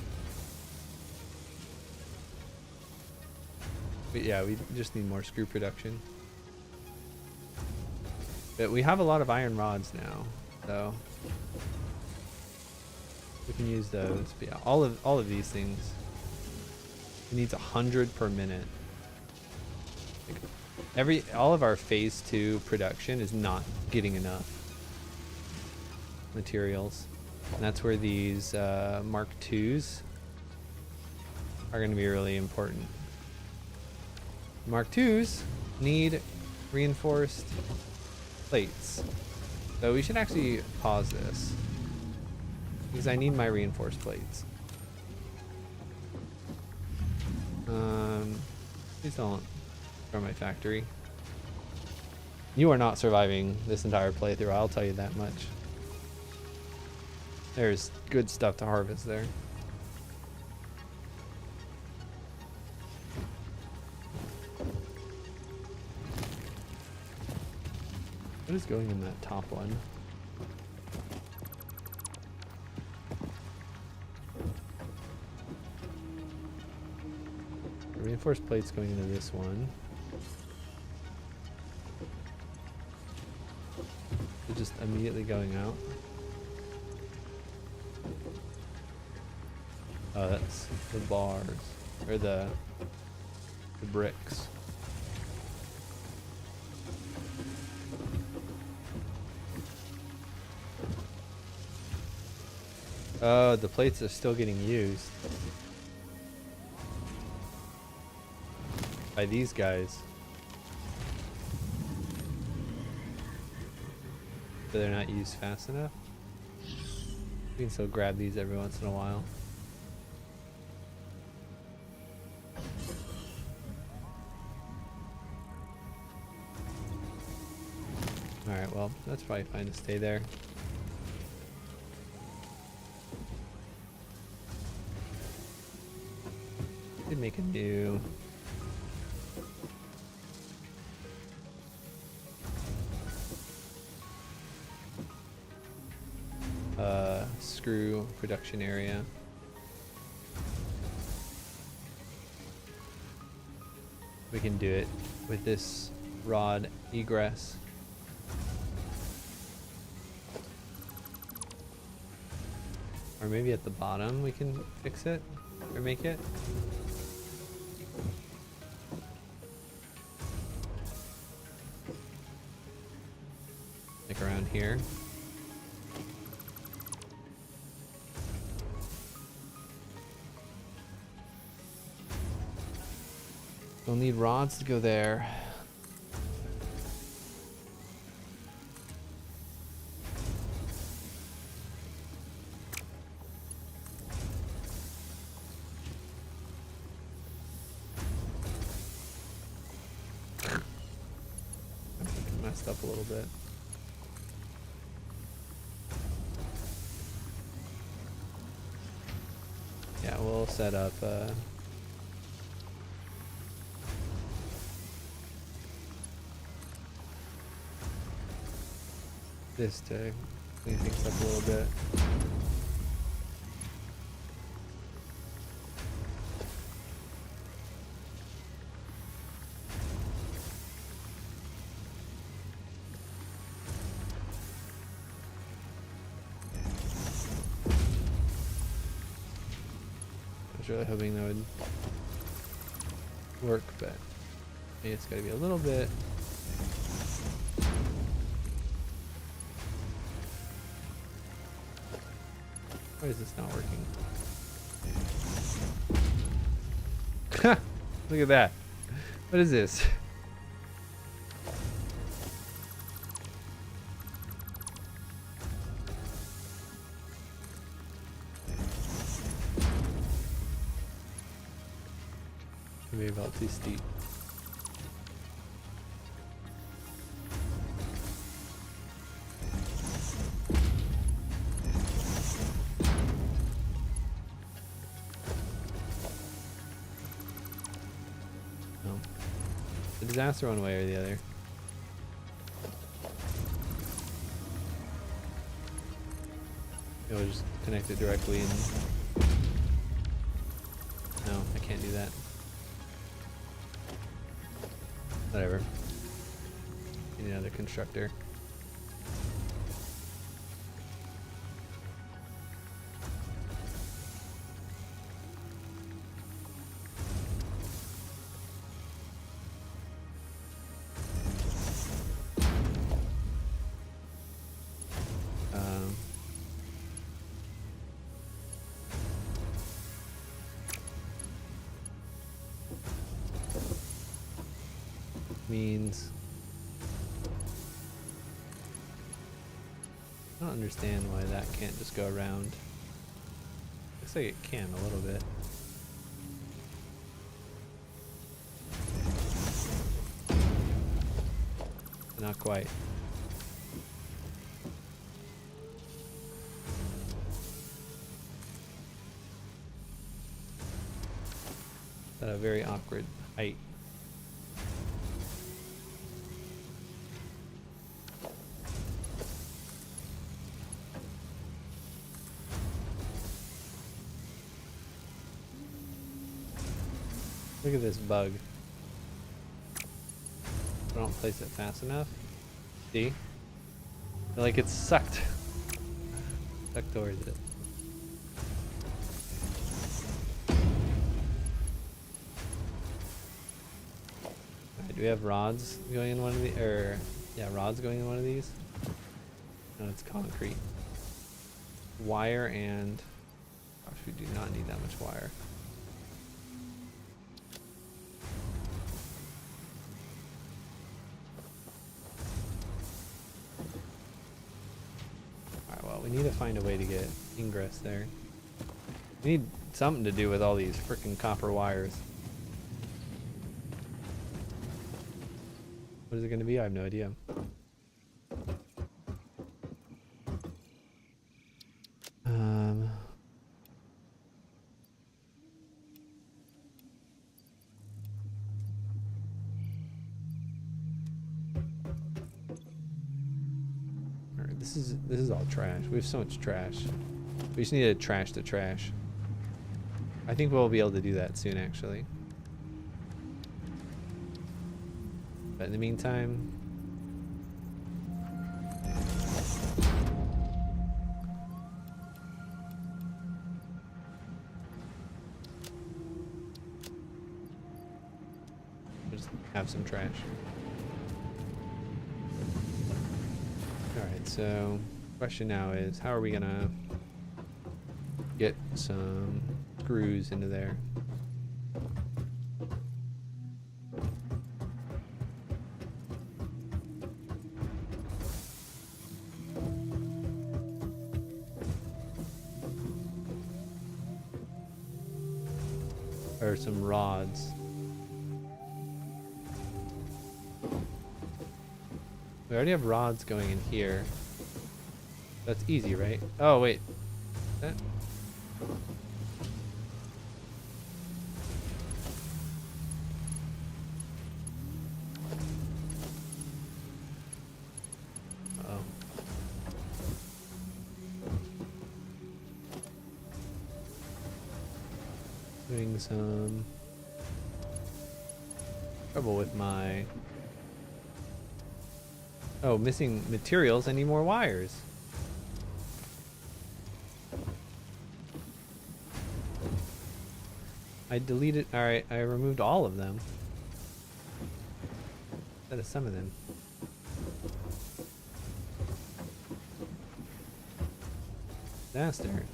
But yeah, we just need more screw production. But we have a lot of iron rods now, so we can use those. But yeah, all of these things. It needs 100 per minute. All of our phase 2 production is not getting enough materials. And that's where these Mark IIs are going to be really important. Mark IIs need reinforced plates. So we should actually pause this because I need my reinforced plates. Please don't destroy my factory. You are not surviving this entire playthrough, I'll tell you that much. There's good stuff to harvest there. What is going in that top one? The reinforced plates going into this one. They're just immediately going out. Oh, that's the bars, or the bricks. Oh, the plates are still getting used by these guys. So they're not used fast enough. We can still grab these every once in a while. Alright, well, that's probably fine to stay there. Could make a new screw production area. We can do it with this rod egress. Or maybe at the bottom we can fix it or make it. Like around here. We'll need rods to go there. Messed up a little bit. Yeah, we'll set up this to clean things up a little bit. really hoping that would work, but maybe it's gotta be a little bit. Why is this not working? Look at that. What is this? Maybe about too steep. No. A disaster one way or the other. We'll just connect it directly and... No, I can't do that. Whatever. Need another constructor. Means I don't understand why that can't just go around. Looks like it can a little bit. But not quite. At a very awkward height. Look at this bug. I don't place it fast enough. See? Like it's sucked. Sucked towards it. Alright, do we have rods going in one of the rods going in one of these? No, it's concrete. Wire and gosh, we do not need that much wire. We need to find a way to get ingress there. We need something to do with all these freaking copper wires. What is it going to be? I have no idea. This is all trash. We have so much trash. We just need to trash the trash. I think we'll be able to do that soon, actually. But in the meantime, we'll just have some trash. Alright, so question now is how are we gonna get some screws into there? Or some rods. We already have rods going in here. That's easy, right? Oh, wait. That? Uh-oh. Doing some trouble with my... Oh, missing materials. I need more wires. I deleted. All right, I removed all of them. Instead of some of them. Disaster.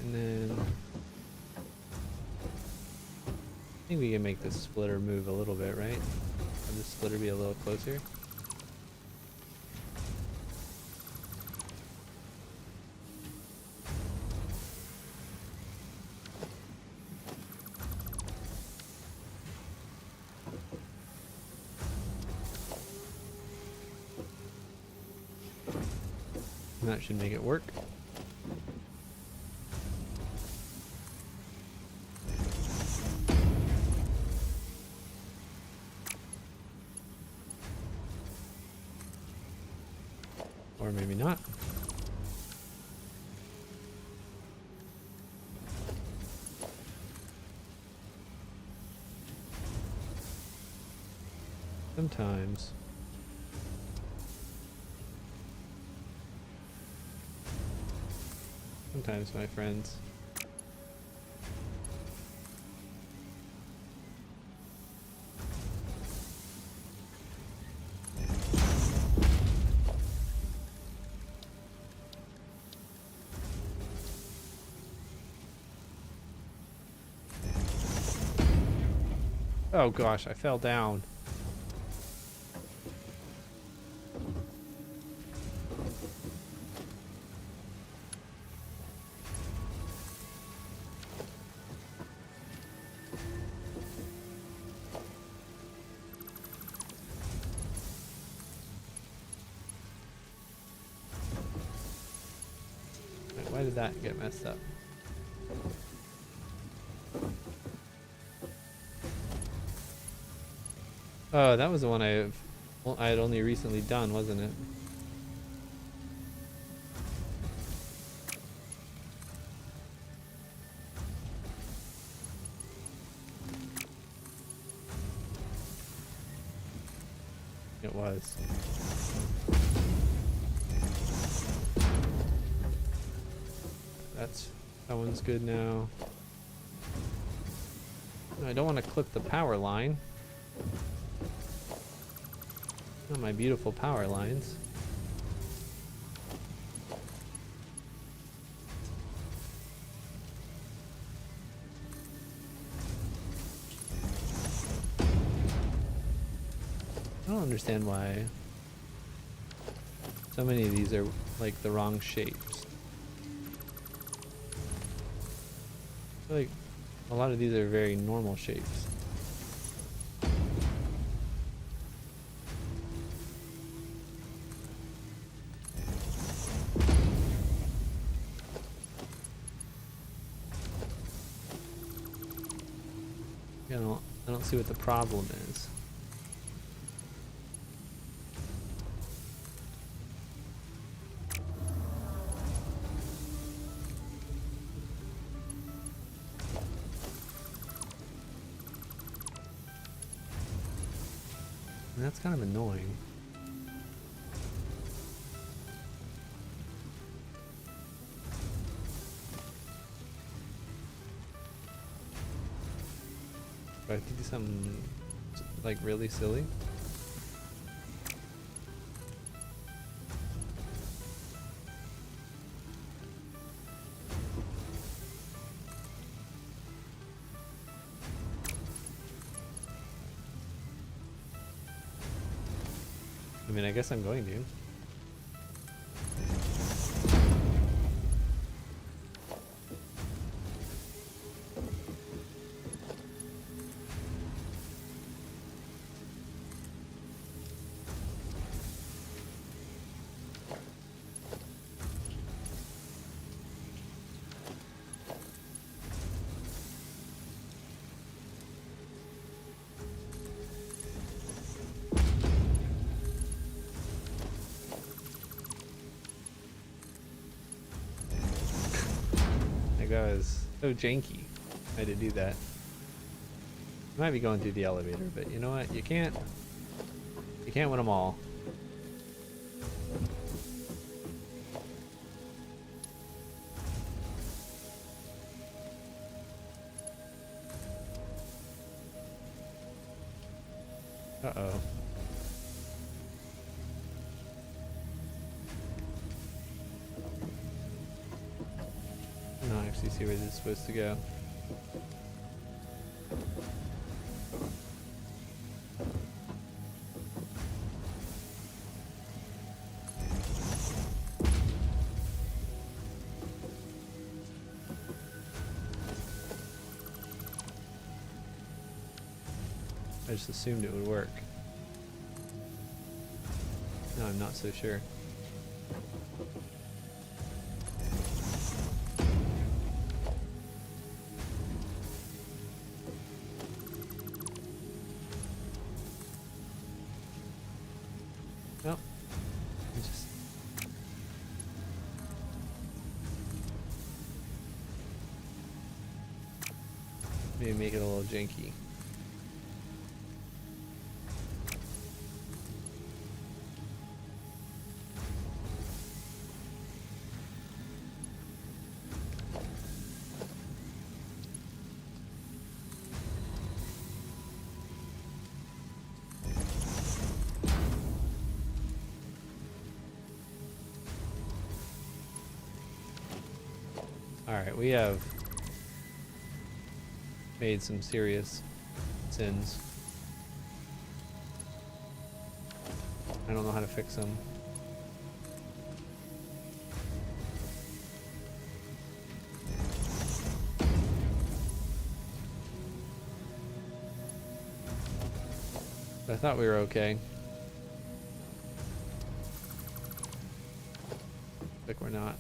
And then I think we can make this splitter move a little bit, right? Have the splitter be a little closer. And that should make it work. Or maybe not. Sometimes. Sometimes, my friends. Oh gosh, I fell down. Wait, why did that get messed up? Oh, that was the one I had only recently done, wasn't it? It was. That one's good now. No, I don't want to clip the power line. Not my beautiful power lines. I don't understand why so many of these are like the wrong shapes. I feel like a lot of these are very normal shapes. I don't see what the problem is. And that's kind of annoying. Do I have to do something like really silly? I mean, I guess I'm going to. that was so janky. I had to do that. I might be going through the elevator, but you know what? You can't win them all. Uh-oh. I don't actually see where this is supposed to go. I just assumed it would work. No, I'm not so sure. Nope. Just maybe make it a little janky. Alright, we have made some serious sins. I don't know how to fix them. But I thought we were okay. Like we're not.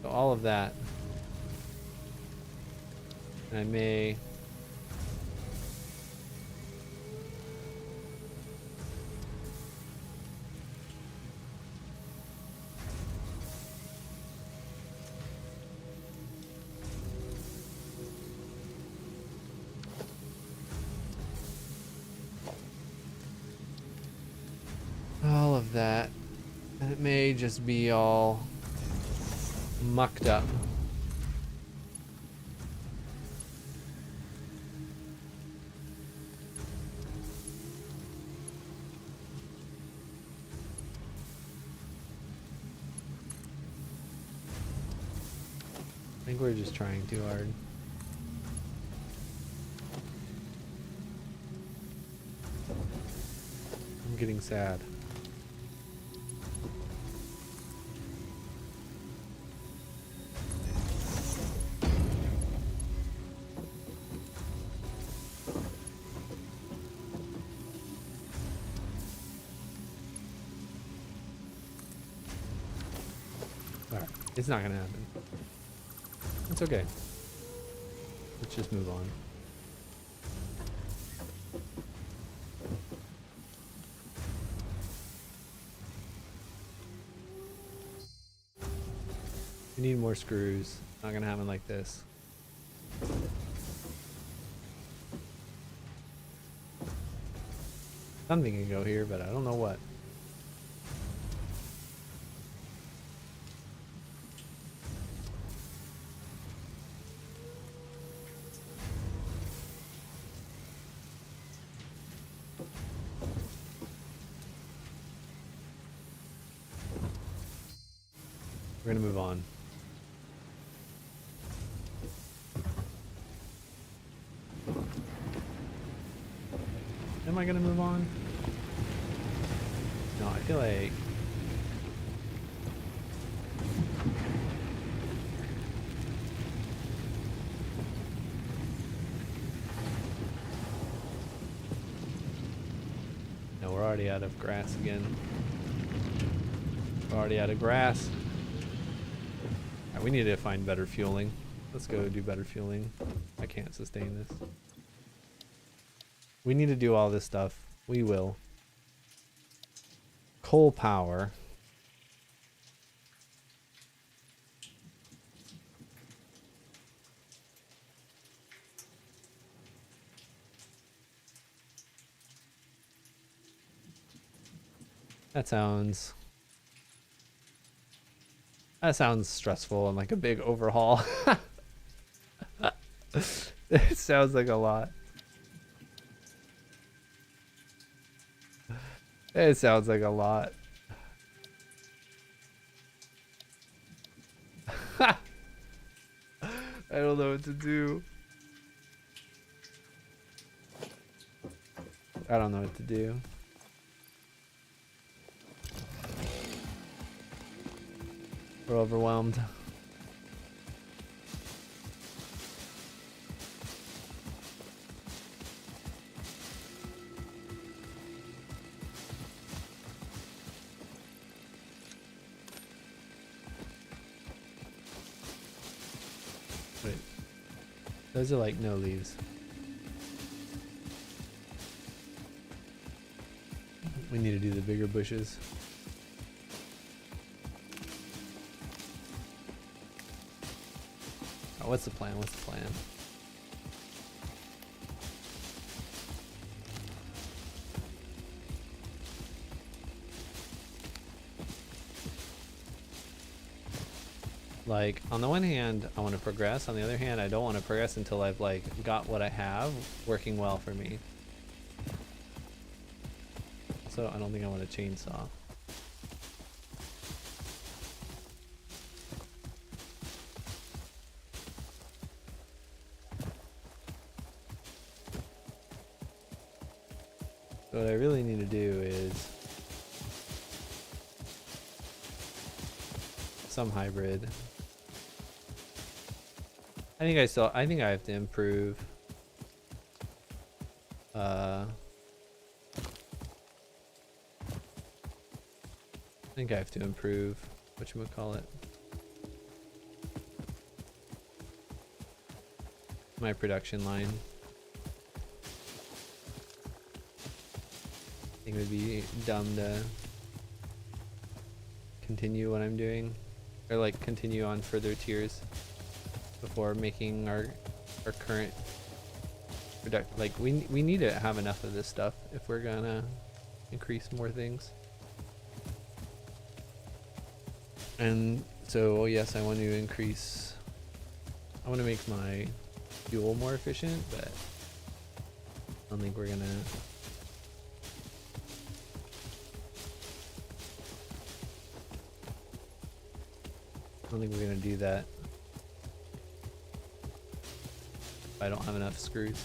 So all of that. And I may all of that. And it may just be all mucked up. I think we're just trying too hard. I'm getting sad. Alright, it's not gonna happen. It's okay. Let's just move on. We need more screws. Not gonna happen like this. Something can go here, but I don't know what. We're gonna move on. Am I gonna move on? No, I feel like no, we're already out of grass again. We're already out of grass. Alright, we need to find better fueling. Let's go do better fueling. I can't sustain this. We need to do all this stuff. We will. Coal power. That sounds stressful and like a big overhaul. It sounds like a lot. It sounds like a lot. I don't know what to do. I don't know what to do. We're overwhelmed. Wait. Those are like no leaves. We need to do the bigger bushes. Oh, what's the plan? What's the plan? Like, on the one hand, I want to progress. On the other hand, I don't want to progress until I've, like, got what I have working well for me. So I don't think I want a chainsaw. So what I really need to do is some hybrid. I think I have to improve I think I have to improve whatchamacallit, my production line. I think it would be dumb to continue what I'm doing, or like continue on further tiers before making our current product. Like we need to have enough of this stuff if we're gonna increase more things. And so yes, I want to increase, I want to make my fuel more efficient, but I don't think we're gonna do that if I don't have enough screws.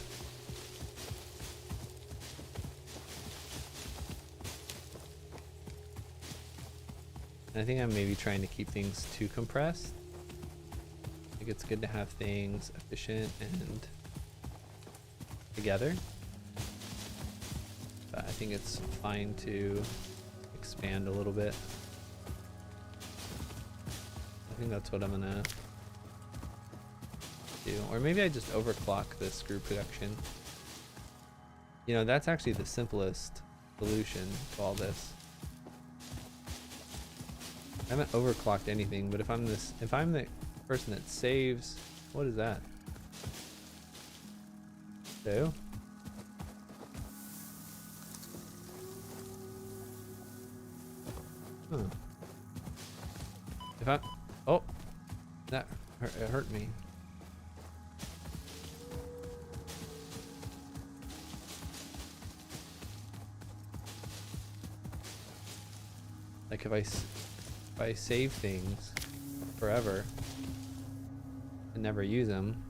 And I think I'm maybe trying to keep things too compressed. I think it's good to have things efficient and together. But I think it's fine to expand a little bit. I think that's what I'm gonna do. Or maybe I just overclock the screw production. You know, that's actually the simplest solution to all this. I haven't overclocked anything, but if I'm the person that saves, what is that? So? Huh. If I, oh, that hurt, it hurt me. Like if I save things forever and never use them,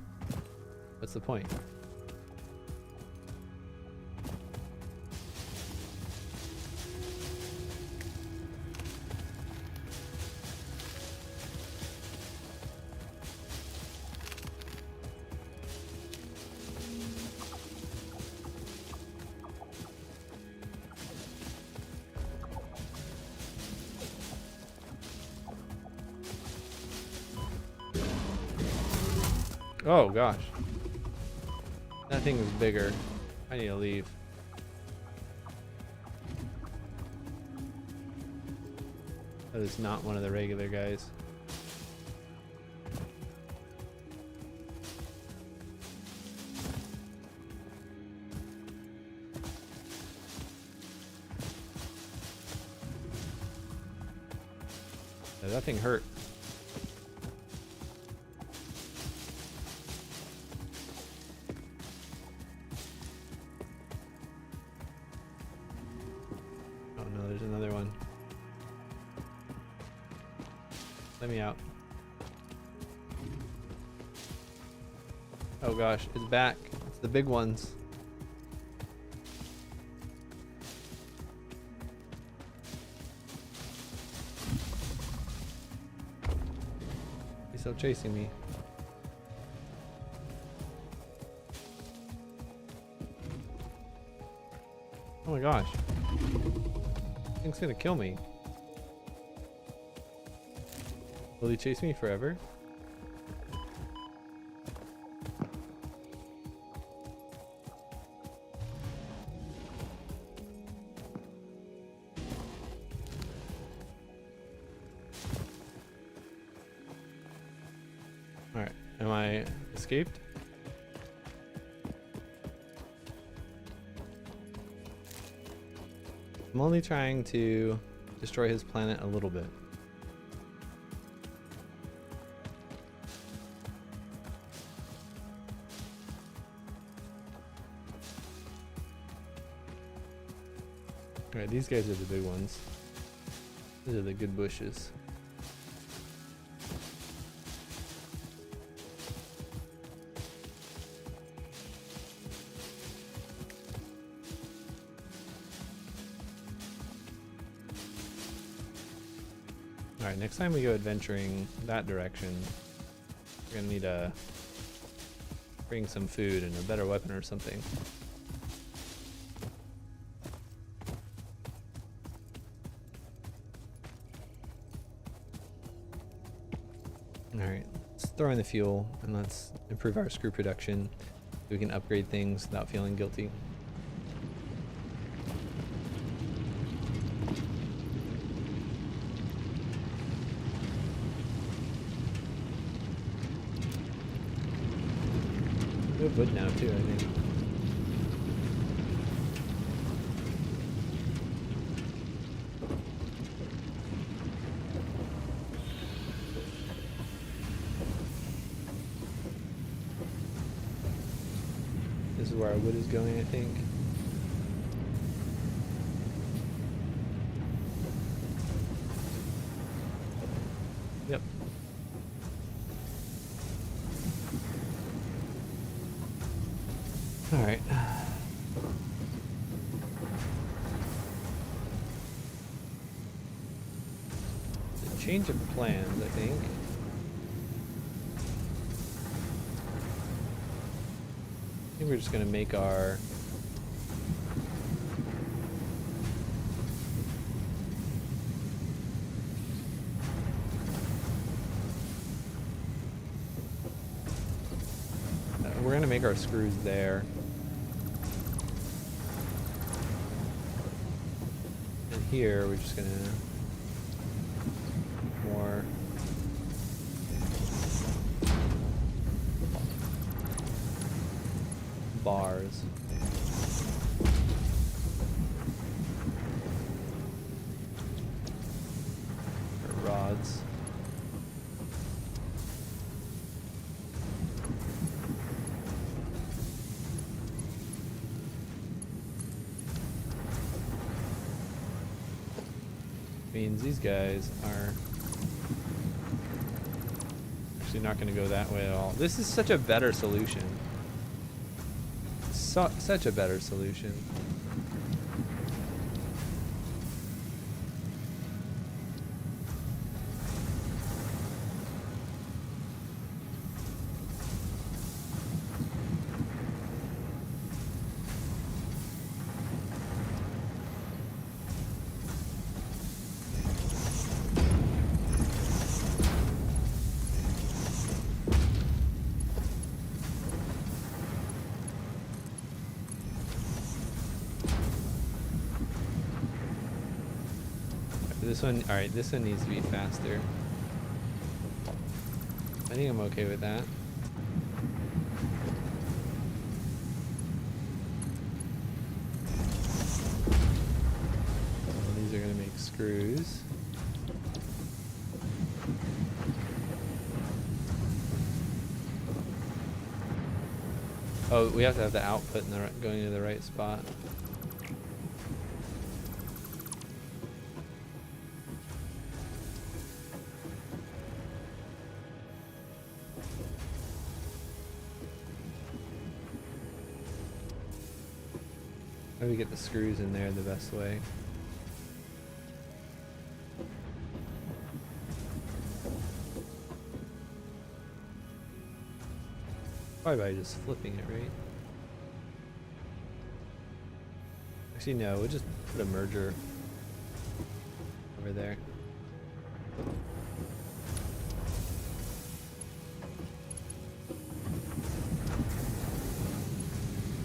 what's the point? Oh gosh. That thing is bigger. I need to leave. That is not one of the regular guys. Yeah, that thing hurt. Oh no, there's another one. Let me out. Oh gosh, it's back. It's the big ones. He's still chasing me. Oh my gosh. This thing's gonna kill me. Will he chase me forever? Alright, am I escaped? I'm only trying to destroy his planet a little bit. Alright, these guys are the big ones. These are the good bushes. Alright, next time we go adventuring that direction, we're gonna need to bring some food and a better weapon or something. Alright, let's throw in the fuel and let's improve our screw production so we can upgrade things without feeling guilty. We have wood now too, I think. This is where our wood is going, I think. Yep. Alright. It's a change of plans, I think. I think we're just gonna make our we're gonna make our screws there. And here we're just gonna more bars. Or rods. Means these guys are actually not going to go that way at all. This is such a better solution. Such a better solution. This one, alright, this one needs to be faster. I think I'm okay with that. So these are going to make screws. Oh, we have to have the output in the going to the right spot. How do we get the screws in there the best way? Probably by just flipping it, right? Actually, no, we'll just put a merger over there.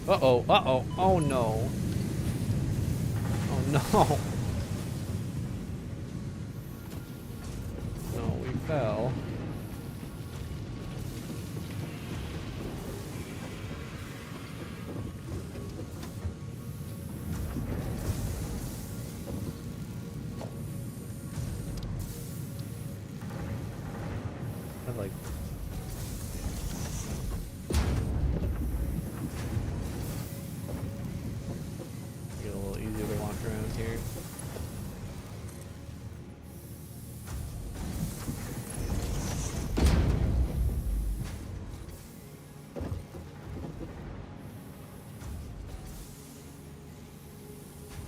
Uh-oh, uh-oh, oh no. Oh no. No, we fell. I like get a little easier to walk around here.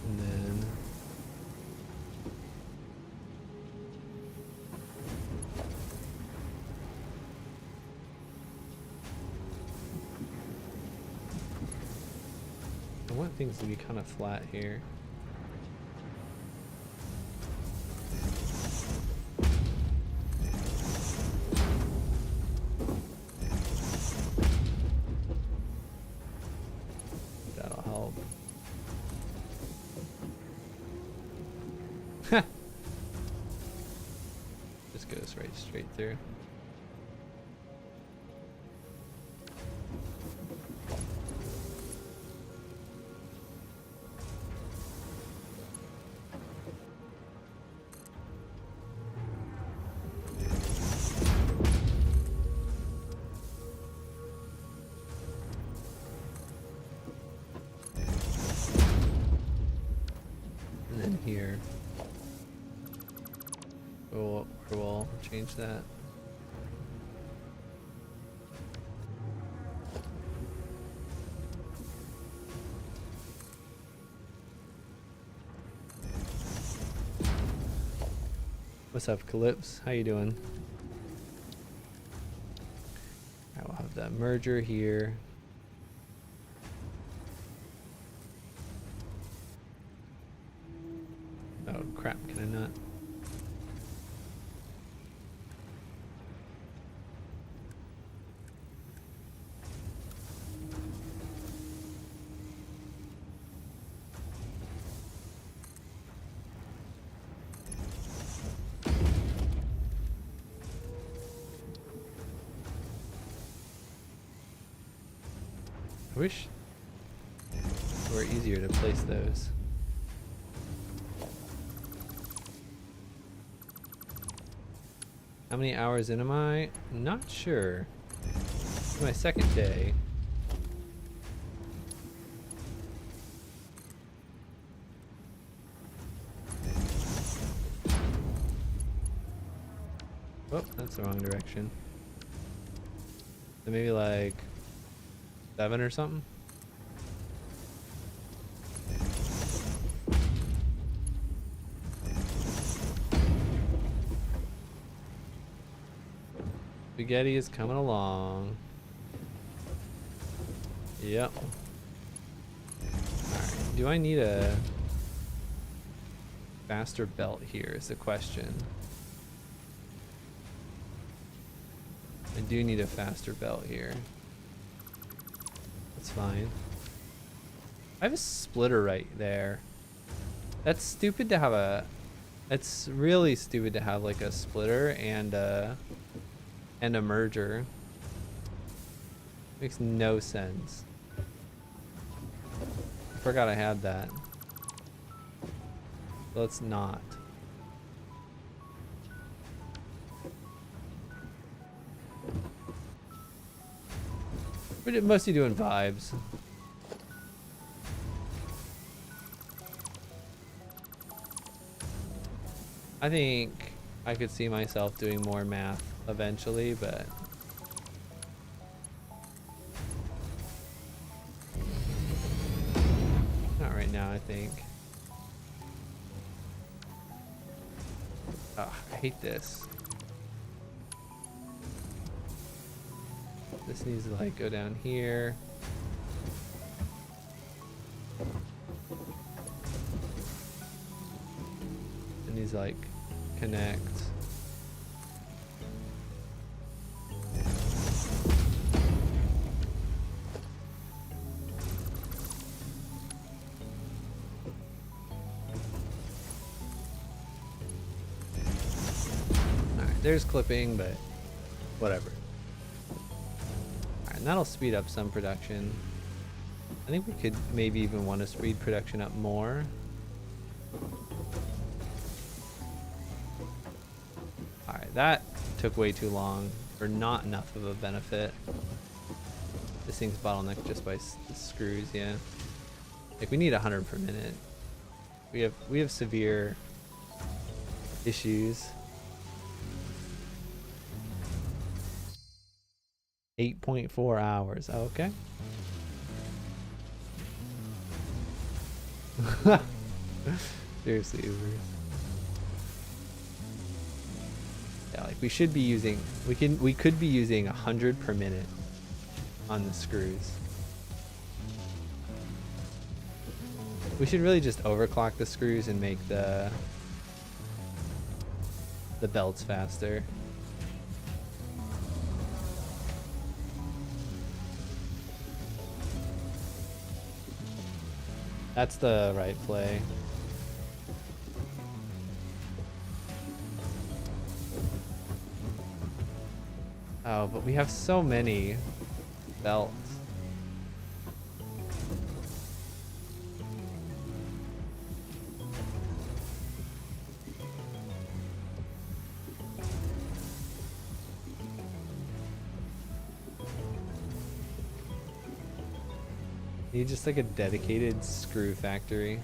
And then I want things to be kind of flat here. That'll help. Just goes right straight through. And then here, we'll change that. What's up, Calypse? How you doing? I will have that merger here. Oh crap, can I not? I wish it were easier to place those. How many hours in am I? Not sure. It's my second day. Oh, that's the wrong direction. So maybe like 7 or something? Spaghetti is coming along. Yep. Alright, do I need a faster belt here is the question. I do need a faster belt here. That's fine. I have a splitter right there. That's stupid to have a... It's really stupid to have like a splitter and a merger. Makes no sense. I forgot I had that. Let's not. We're mostly doing vibes. I think I could see myself doing more math eventually, but not right now, I think. Oh, I hate this. This needs to like go down here. It needs to like connect. Alright, there's clipping, but whatever. Alright, and that'll speed up some production. I think we could maybe even want to speed production up more. Alright, that took way too long for not enough of a benefit. This thing's bottlenecked just by the screws, yeah. Like we need 100 per minute. We have severe issues. 8.4 hours. Okay. Seriously, Uber. Yeah, like we should be using. We could be using 100 per minute on the screws. We should really just overclock the screws and make the belts faster. That's the right play. Oh, but we have so many belts. Need just like a dedicated screw factory.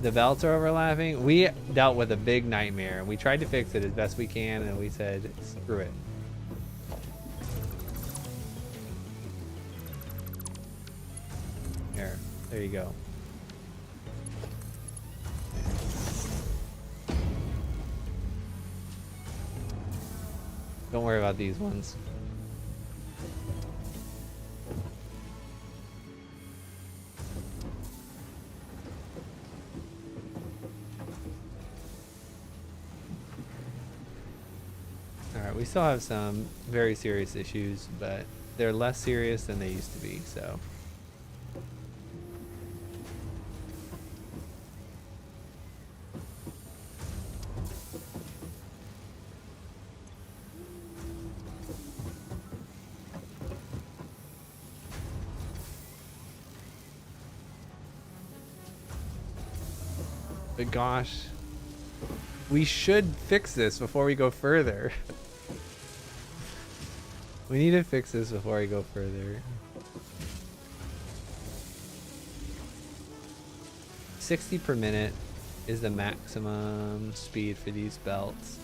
The belts are overlapping. We dealt with a big nightmare. We tried to fix it as best we can, and we said, screw it. There you go. Don't worry about these ones. Alright, we still have some very serious issues, but they're less serious than they used to be, so. But gosh, we should fix this before we go further. We need to fix this before we go further. 60 per minute is the maximum speed for these belts.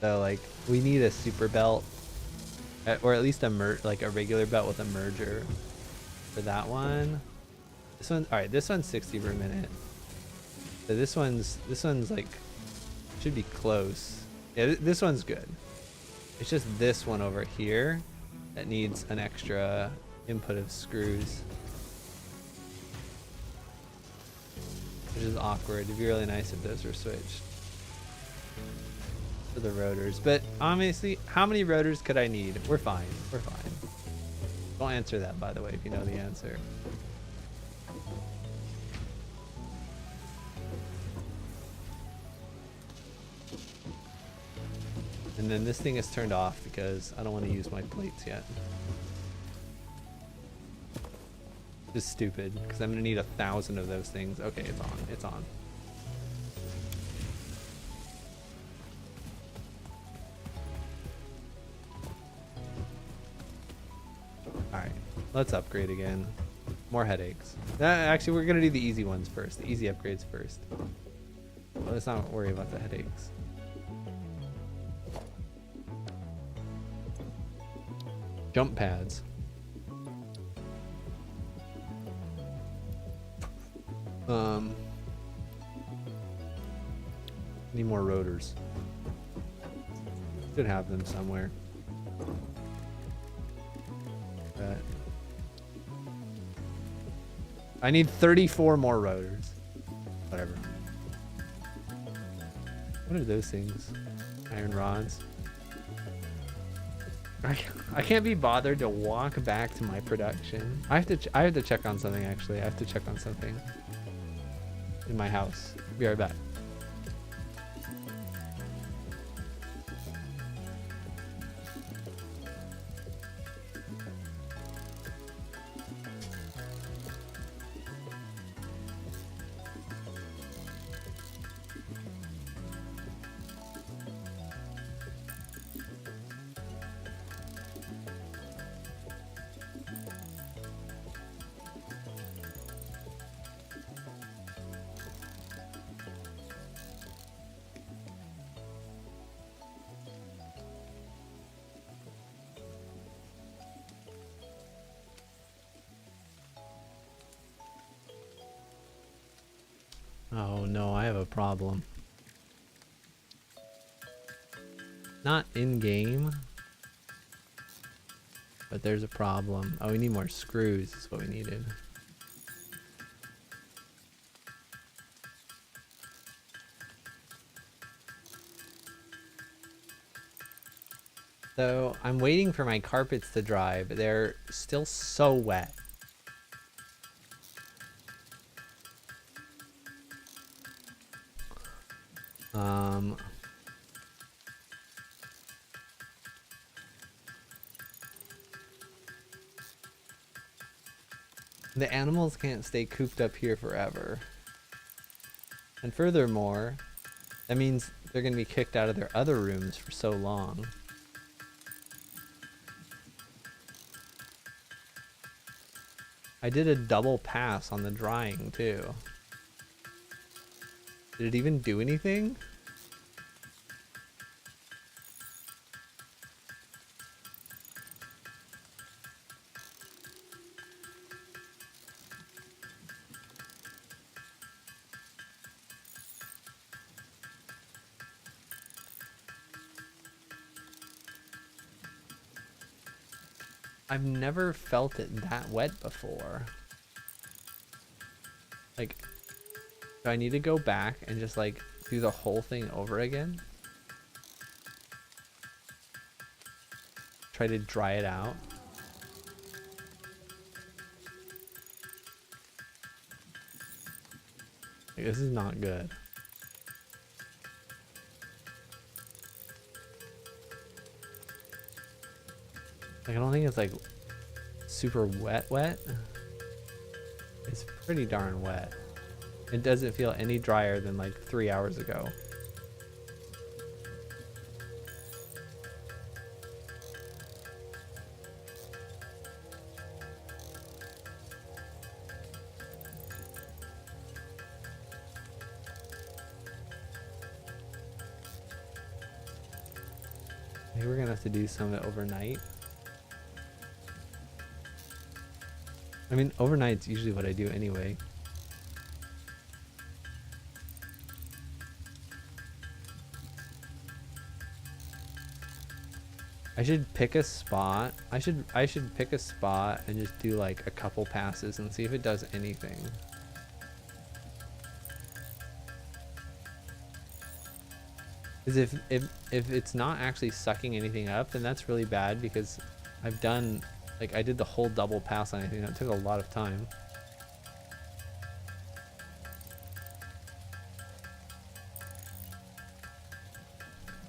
So like we need a super belt, or at least a regular belt with a merger for that one. This one, all right, this one's 60 per minute. So this one's like should be close. Yeah, this one's good. It's just this one over here that needs an extra input of screws, which is awkward. It'd be really nice if those were switched for the rotors. But honestly, how many rotors could I need? We're fine. We're fine. Don't answer that, by the way, if you know the answer. And then this thing is turned off because I don't want to use my plates yet. This is stupid because I'm gonna need 1,000 of those things. Okay, it's on. It's on. Let's upgrade again. More headaches. Actually, we're gonna do the easy ones first. The easy upgrades first. Let's not worry about the headaches. Jump pads. Need more rotors. Should have them somewhere. But I need 34 more rotors. Whatever. What are those things? Iron rods. I can't be bothered to walk back to my production. I have to check on something actually. I have to check on something in my house. Be right back. Oh no, I have a problem. Not in game, but there's a problem. Oh, we need more screws is what we needed. So I'm waiting for my carpets to dry, but they're still so wet. The animals can't stay cooped up here forever. And furthermore, that means they're going to be kicked out of their other rooms for so long. I did a double pass on the drying too. Did it even do anything? I've never felt it that wet before. Like, do I need to go back and just like do the whole thing over again? Try to dry it out. Like, this is not good. Like, I don't think it's like super wet. It's pretty darn wet. It doesn't feel any drier than like 3 hours ago. Maybe we're gonna have to do some of it overnight. I mean, overnight's usually what I do anyway. I should pick a spot. I should pick a spot and just do like a couple passes and see if it does anything. Because if it's not actually sucking anything up, then that's really bad because I've done, like, I did the whole double pass on anything. That took a lot of time.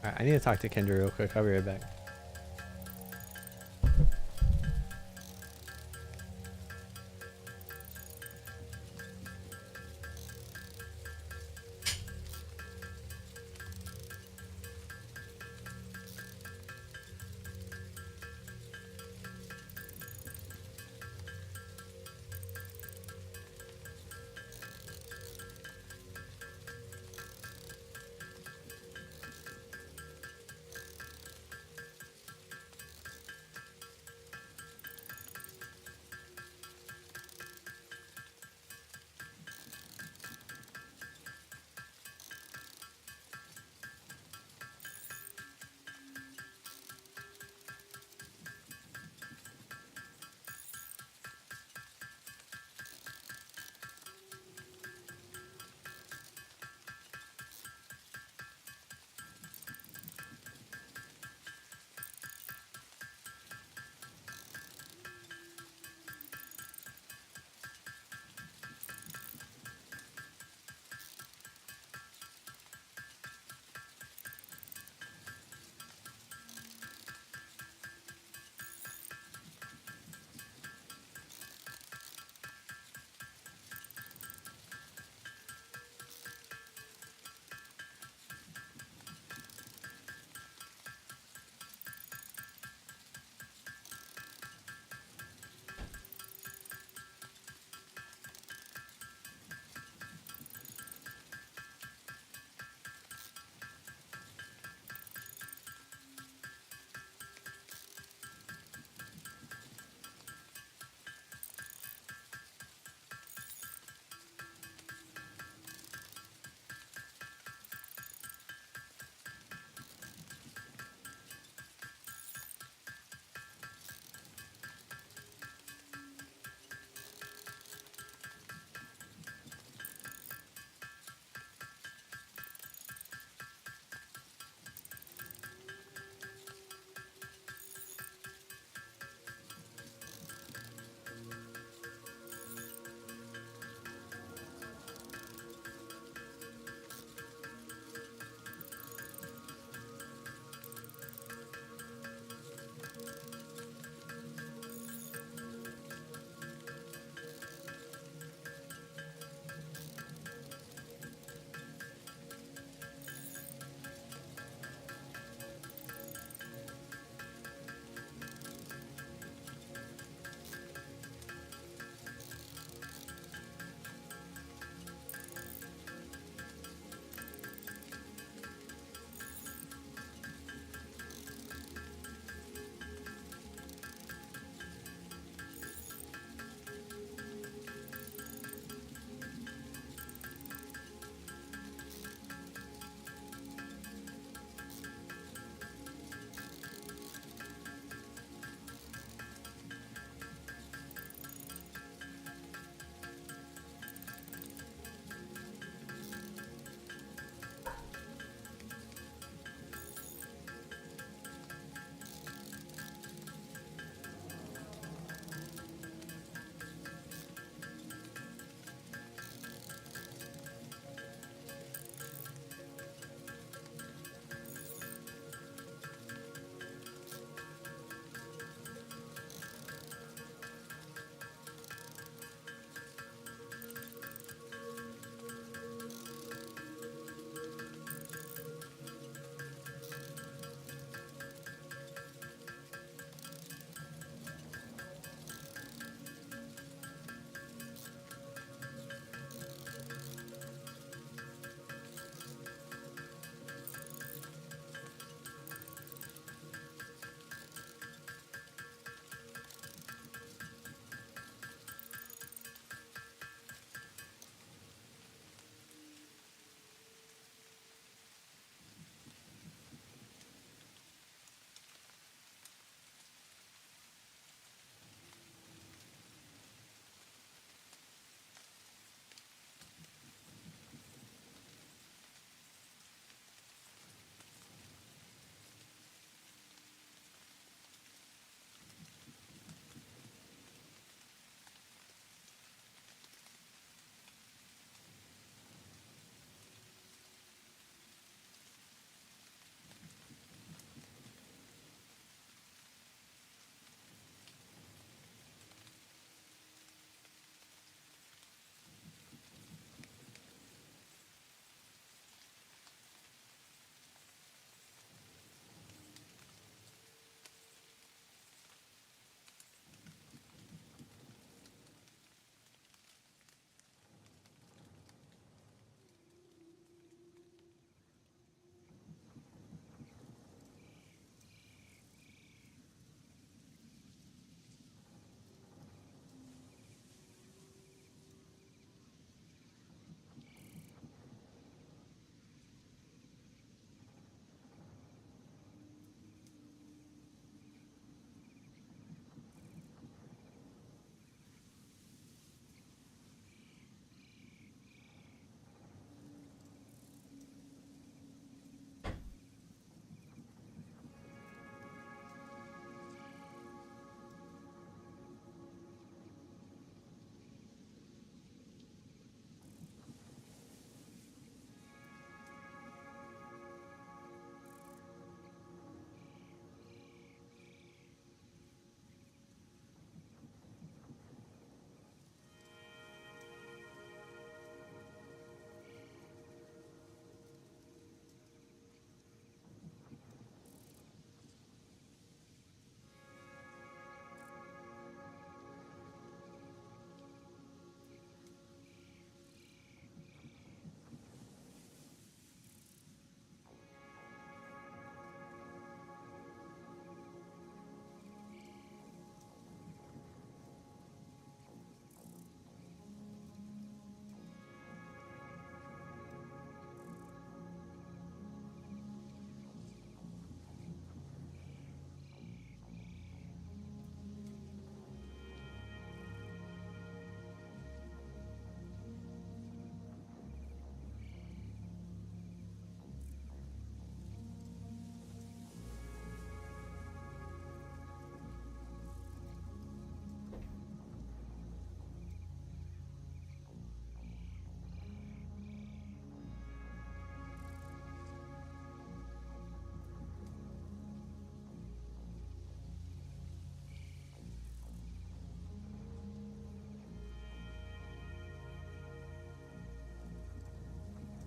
Alright, I need to talk to Kendra real quick. I'll be right back.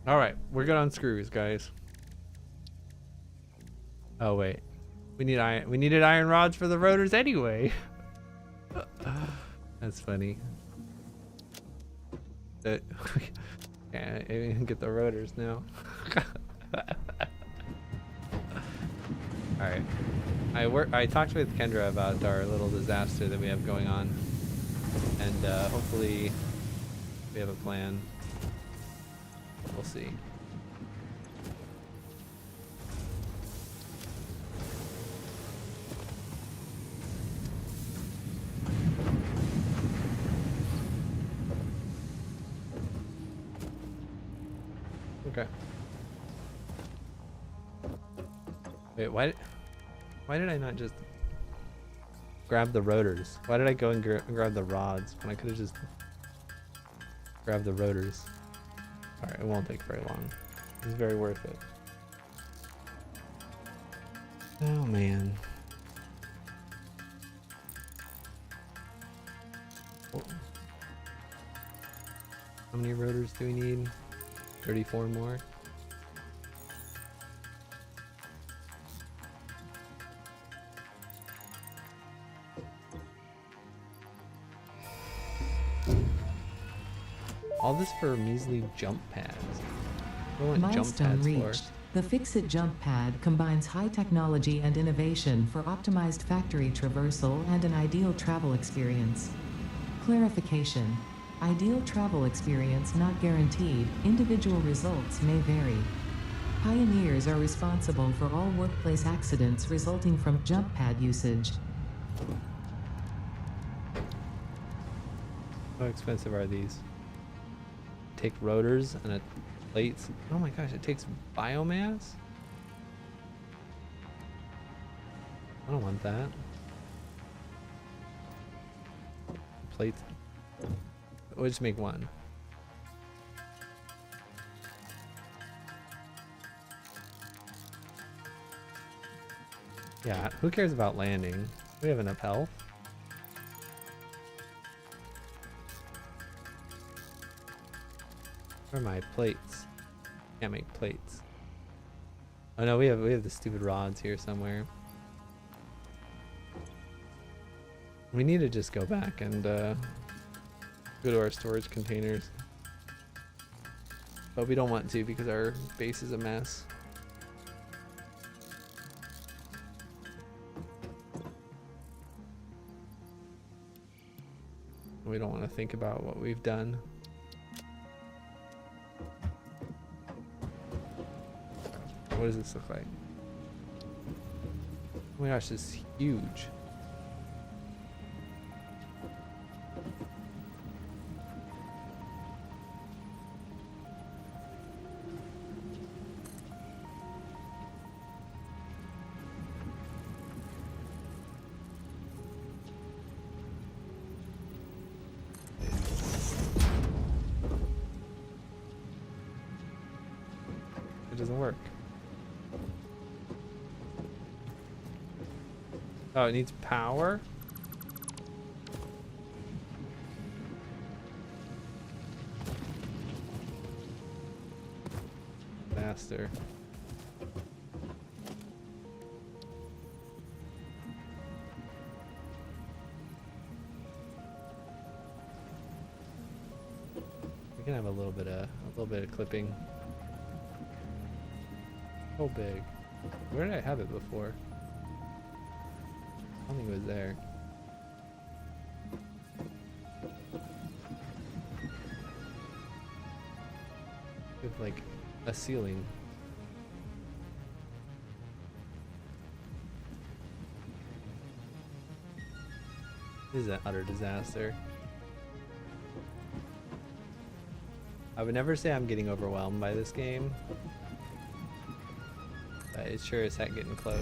All right, we're good on screws, guys. Oh wait, we need iron. We needed iron rods for the rotors anyway. That's funny. Can't even get the rotors now. All right. I talked with Kendra about our little disaster that we have going on, and hopefully we have a plan. We'll see. Okay. Wait, why did I not just grab the rotors? Why did I go and grab the rods when I could have just grabbed the rotors? Alright, it won't take very long. It's very worth it. Oh man. Oh. How many rotors do we need? 34 more. All this for measly jump pads. I want jump Milestone pads reached. The Fixit Jump Pad combines high technology and innovation for optimized factory traversal and an ideal travel experience. Clarification. Ideal travel experience not guaranteed, individual results may vary. Pioneers are responsible for all workplace accidents resulting from jump pad usage. How expensive are these? Take rotors and plates. Oh my gosh, it takes biomass? I don't want that. Plates. We'll just make one. Yeah, who cares about landing? We have enough health. Where are my plates? Can't make plates. Oh no, we have the stupid rods here somewhere. We need to just go back and go to our storage containers. But we don't want to because our base is a mess. We don't want to think about what we've done. What does this look like? Oh my gosh, this is huge. It doesn't work. Oh, it needs power? Faster. We can have a little bit of clipping. So big. Where did I have it before? I don't think it was there. With like a ceiling. This is an utter disaster. I would never say I'm getting overwhelmed by this game, but it sure is heck getting close.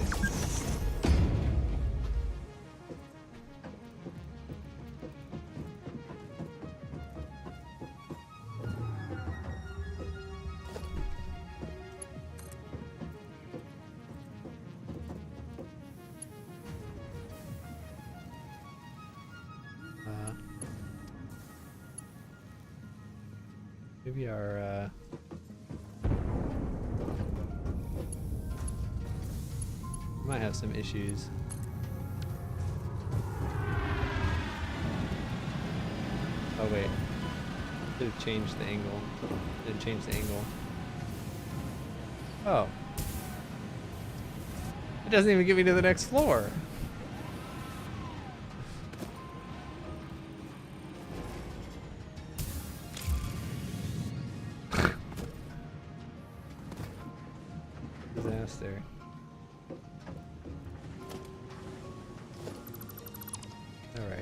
Maybe our Might have some issues. Oh wait. Should have changed the angle. Didn't change the angle. Oh. It doesn't even get me to the next floor. Disaster. Alright.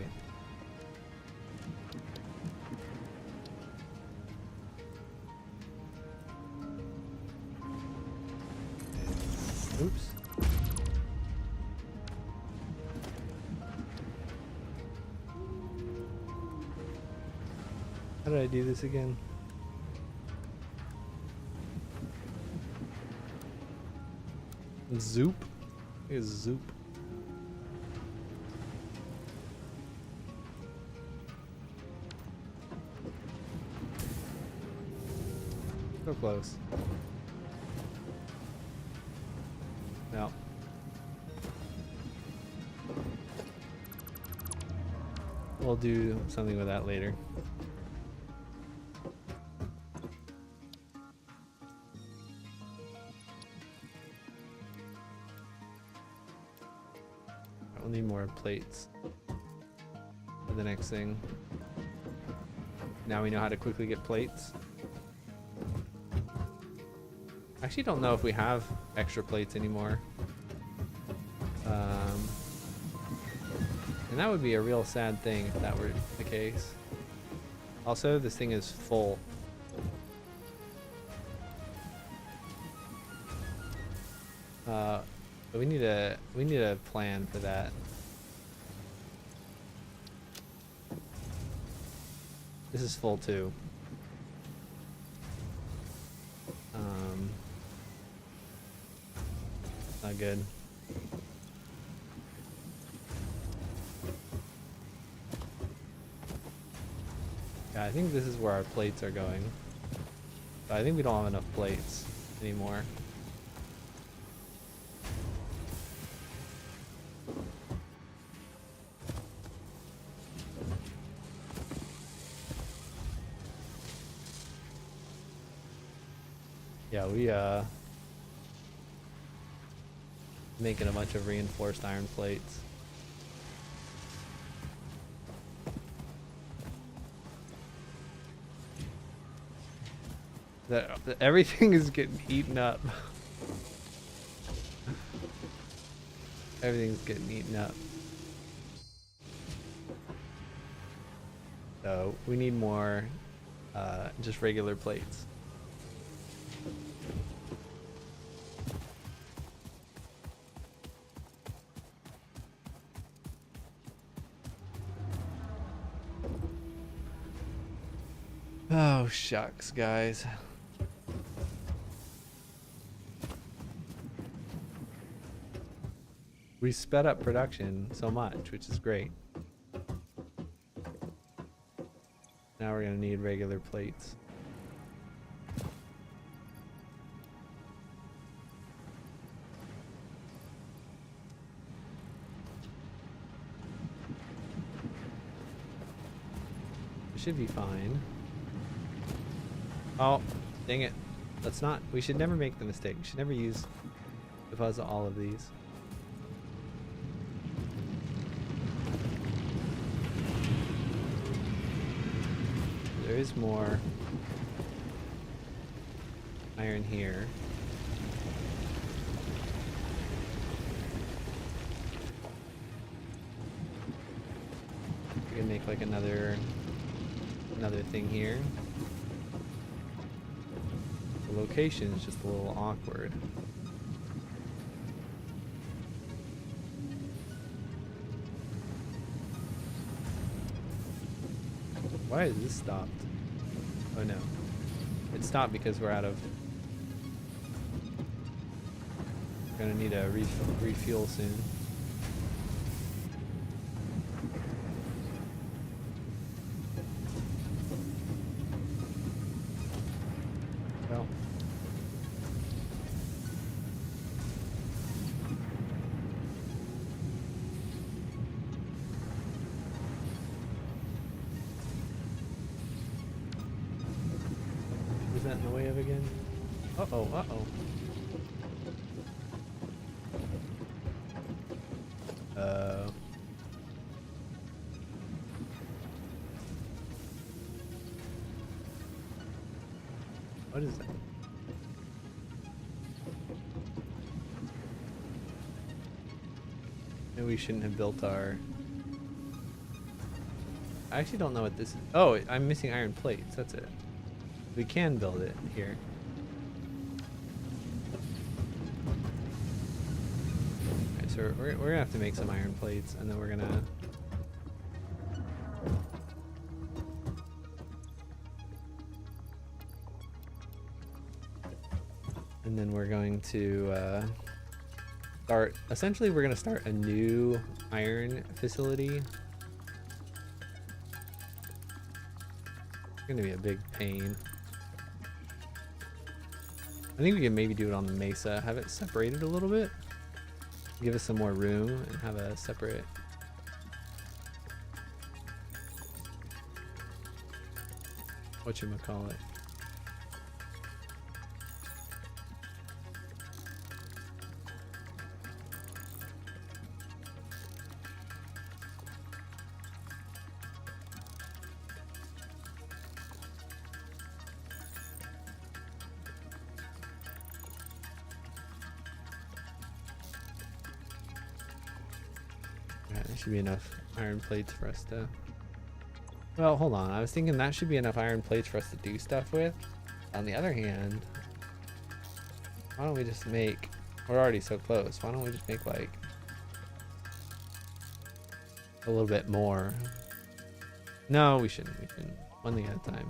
Oops. How did I do this again? Zoop? I think it's zoop. So close. No. We'll do something with that later. We'll need more plates for the next thing. Now we know how to quickly get plates. I actually don't know if we have extra plates anymore. And that would be a real sad thing if that were the case. Also, this thing is full. But we need a plan for that. This is full too. Not good. Yeah, I think this is where our plates are going. But I think we don't have enough plates anymore. Yeah, we making a bunch of reinforced iron plates. That everything is getting eaten up. Everything's getting eaten up. So we need more just regular plates. Oh, shucks, guys. We sped up production so much, which is great. Now we're gonna need regular plates. It should be fine. Oh, dang it. Let's not. We should never make the mistake. We should never use deposit all of these. There is more iron here. We can make like another thing here. The location is just a little awkward. Why is this stopped? Oh no. It stopped because we're out of... We're gonna need a refuel soon. Well. in the way of again? Uh-oh, uh-oh. What is that? Maybe we shouldn't have built our... I actually don't know what this is. Oh, I'm missing iron plates. That's it. We can build it here. Okay, so we're gonna have to make some iron plates, and then we're gonna... And then we're going to start... Essentially, we're gonna start a new iron facility. Gonna be a big pain. I think we can maybe do it on the mesa, have it separated a little bit, give us some more room, and have a separate. Whatchamacallit. There should be enough iron plates for us to... Well, hold on. I was thinking that should be enough iron plates for us to do stuff with. On the other hand, why don't we just make... We're already so close. Why don't we just make, like, a little bit more? No, we shouldn't. We shouldn't. One thing at a time.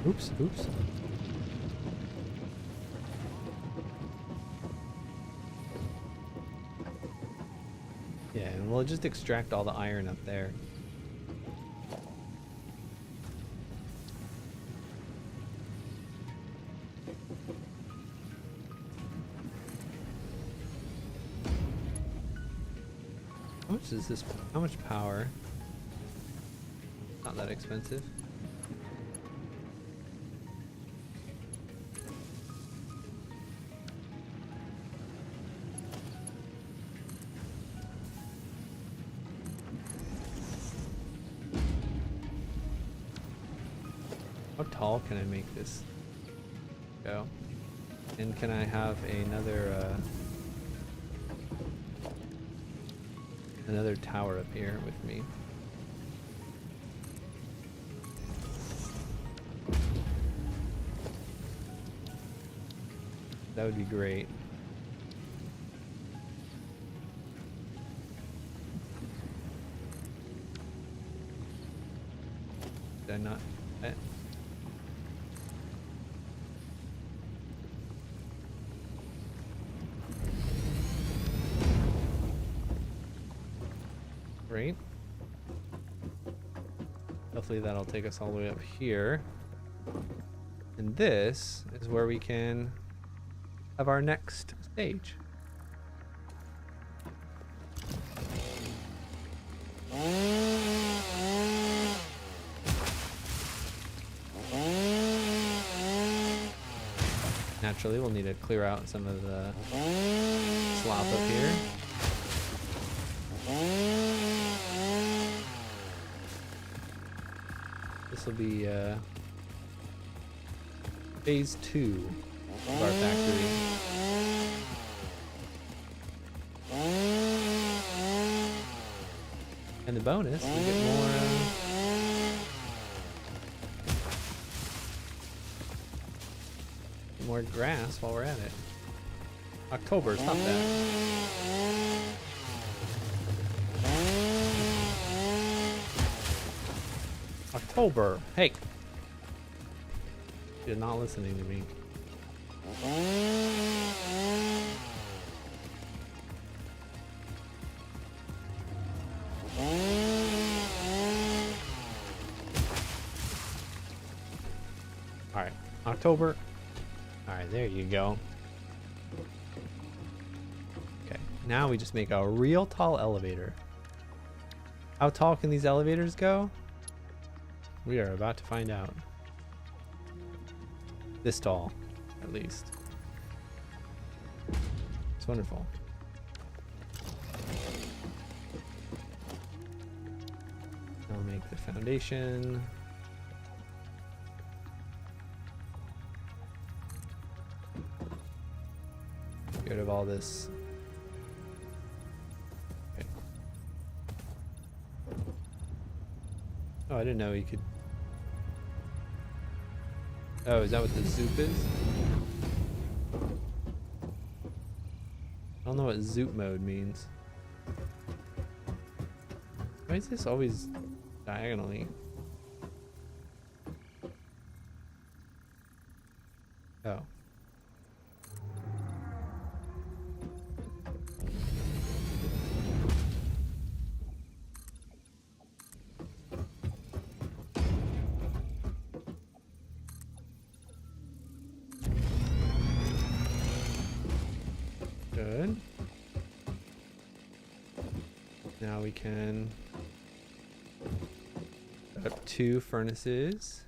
Oops, oops. Yeah, and we'll just extract all the iron up there. How much is this? How much power? Not that expensive. How tall can I make this go? And can I have another tower up here with me? That would be great. Did I not? Great. Hopefully that'll take us all the way up here. And this is where we can have our next stage. Naturally, we'll need to clear out some of the slop up here. This will be phase 2 of our factory. And the bonus, we get more grass while we're at it. October, stop that. October, hey! You're not listening to me. Alright, October. Alright, there you go. Now we just make a real tall elevator. How tall can these elevators go? We are about to find out. This tall, at least. It's wonderful. I'll make the foundation. Get rid of all this. Okay. Oh, I didn't know you could. Oh, is that what the zoop is? I don't know what zoop mode means. Why is this always diagonally? Oh. Good. Now we can set up 2 furnaces.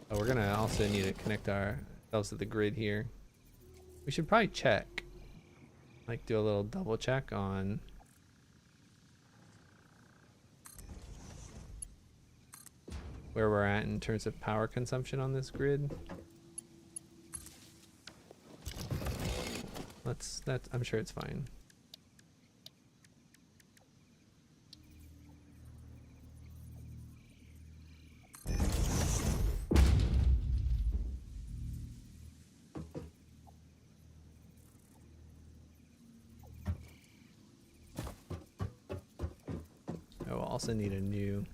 Oh, we're gonna also need to connect ourselves to the grid here. We should probably check, like do a little double check on where we're at in terms of power consumption on this grid. I'm sure it's fine. I will also need a new.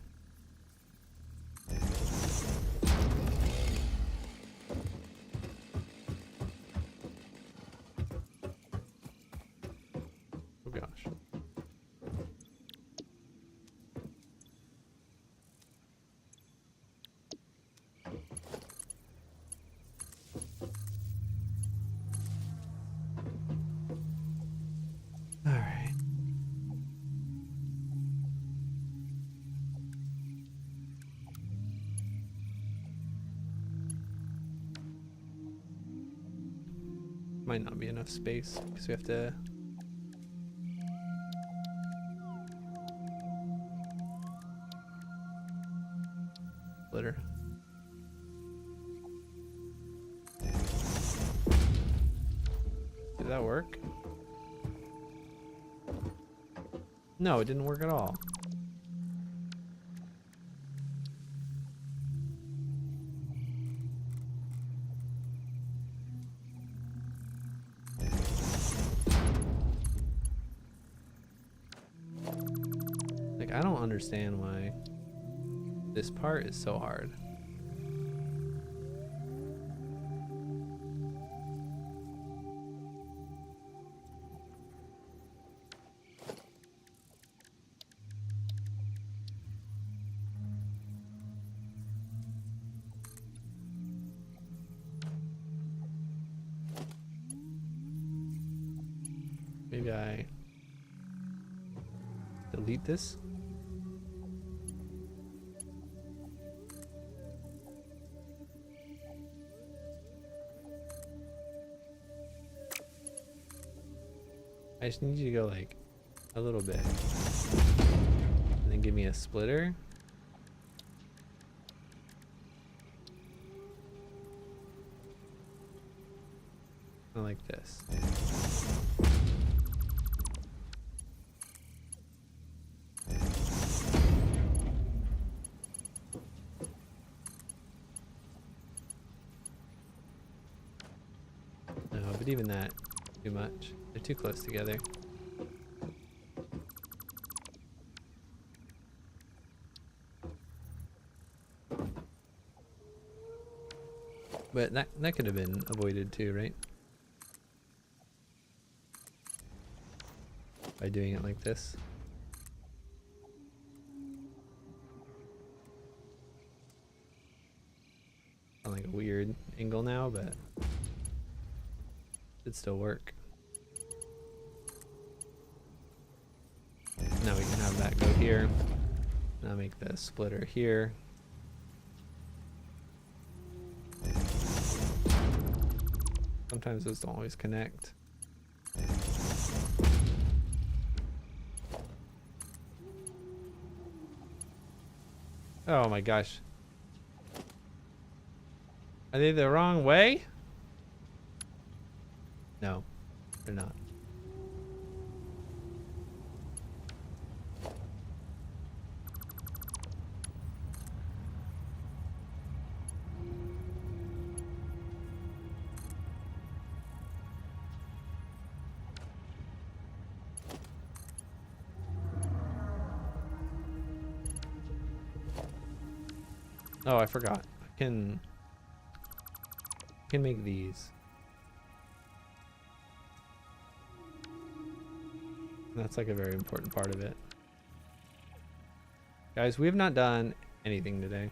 Oh gosh. All right. Might not be enough space because we have to splitter. Did that work? No, it didn't work at all. Like, I don't understand why this part is so hard. Maybe I delete this. I just need you to go like a little bit and then give me a splitter. I like this. No, but even that, too much. They're too close together. But that could have been avoided too, right? By doing it like this. On like a weird angle now, but it'd still work. that go here. Now make the splitter here. Sometimes those don't always connect. Oh my gosh. Are they the wrong way? No, they're not. Oh, I forgot. I can make these. That's like a very important part of it. Guys, we have not done anything today.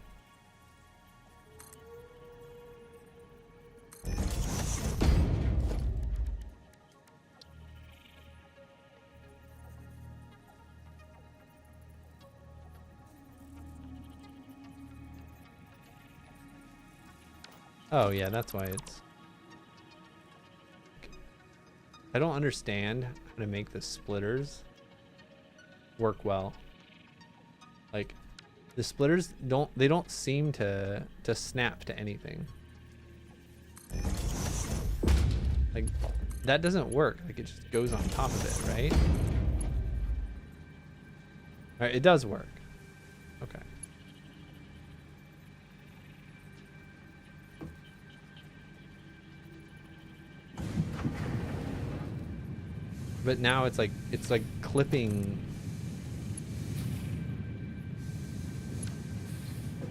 Oh yeah, that's why it's... I don't understand how to make the splitters work well. Like, the splitters don't seem to snap to anything. Like, that doesn't work. Like, it just goes on top of it, right? Alright, it does work. Okay. But now it's like clipping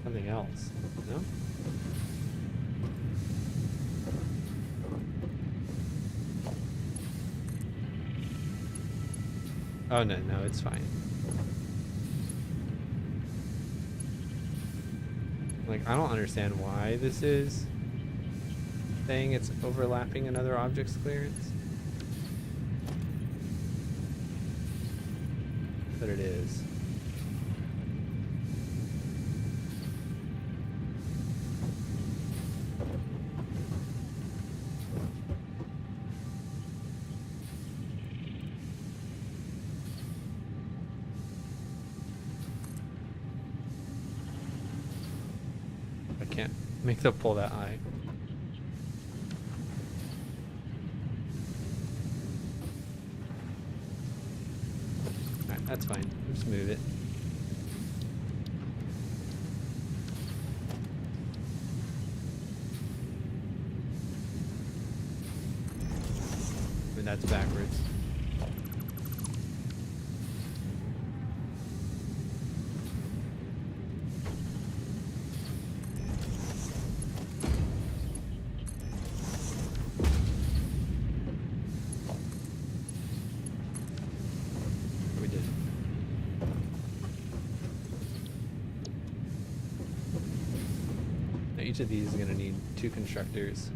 something else, no? Oh no, it's fine. Like, I don't understand why this is saying it's overlapping another object's clearance. But it is. I can't make the pull that high. That's fine. Just move it. I mean, that's backwards. Each of these is going to need 2 constructors.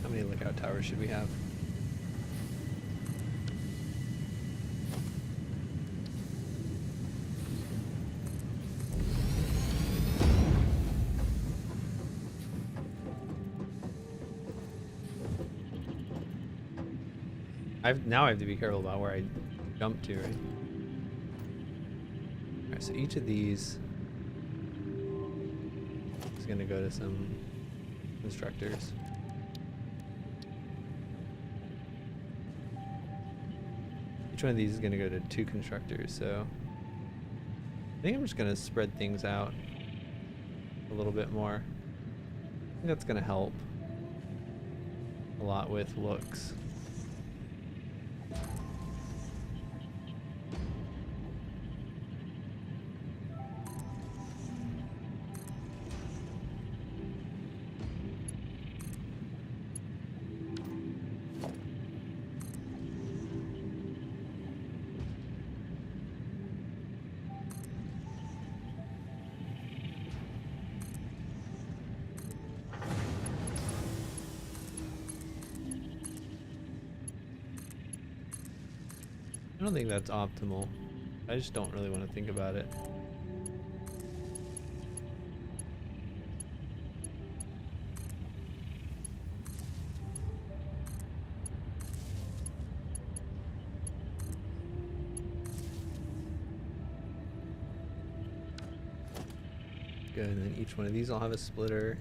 How many lookout towers should we have? Now I have to be careful about where I jump to, right? Alright, so each of these is going to go to some constructors. Each one of these is going to go to 2 constructors, so I think I'm just going to spread things out a little bit more. I think that's going to help a lot with looks. don't think that's optimal. I just don't really want to think about it. Good, and then each one of these will have a splitter.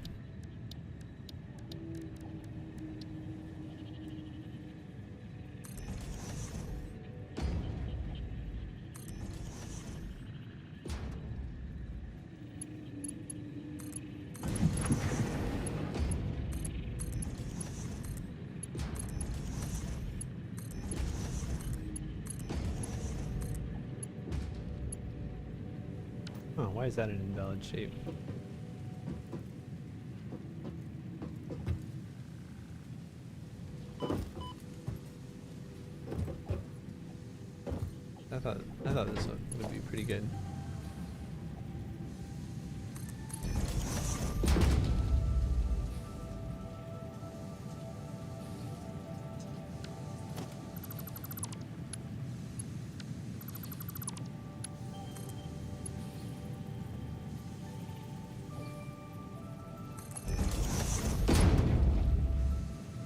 Oh, why is that an invalid shape? I thought this one would be pretty good.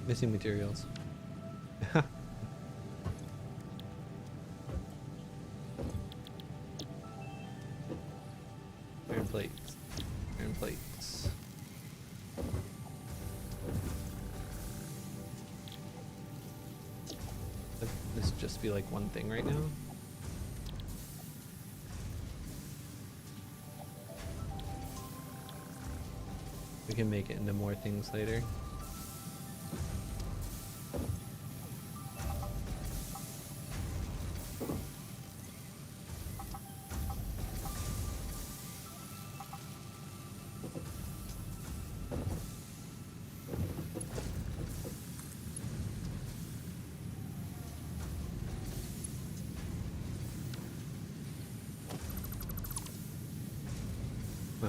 Missing materials. Iron plates. Iron plates. Let this just be like one thing right now. We can make it into more things later. Huh.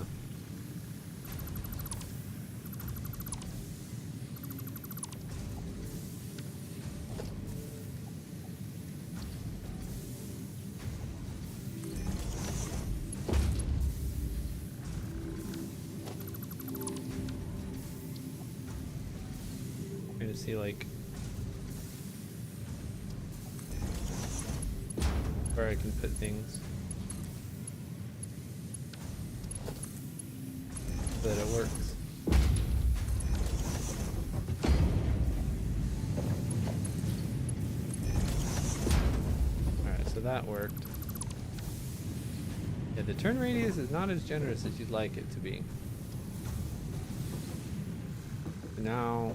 Trying to see like where I can put things so that it works. Alright, so that worked. Yeah, the turn radius is not as generous as you'd like it to be. Now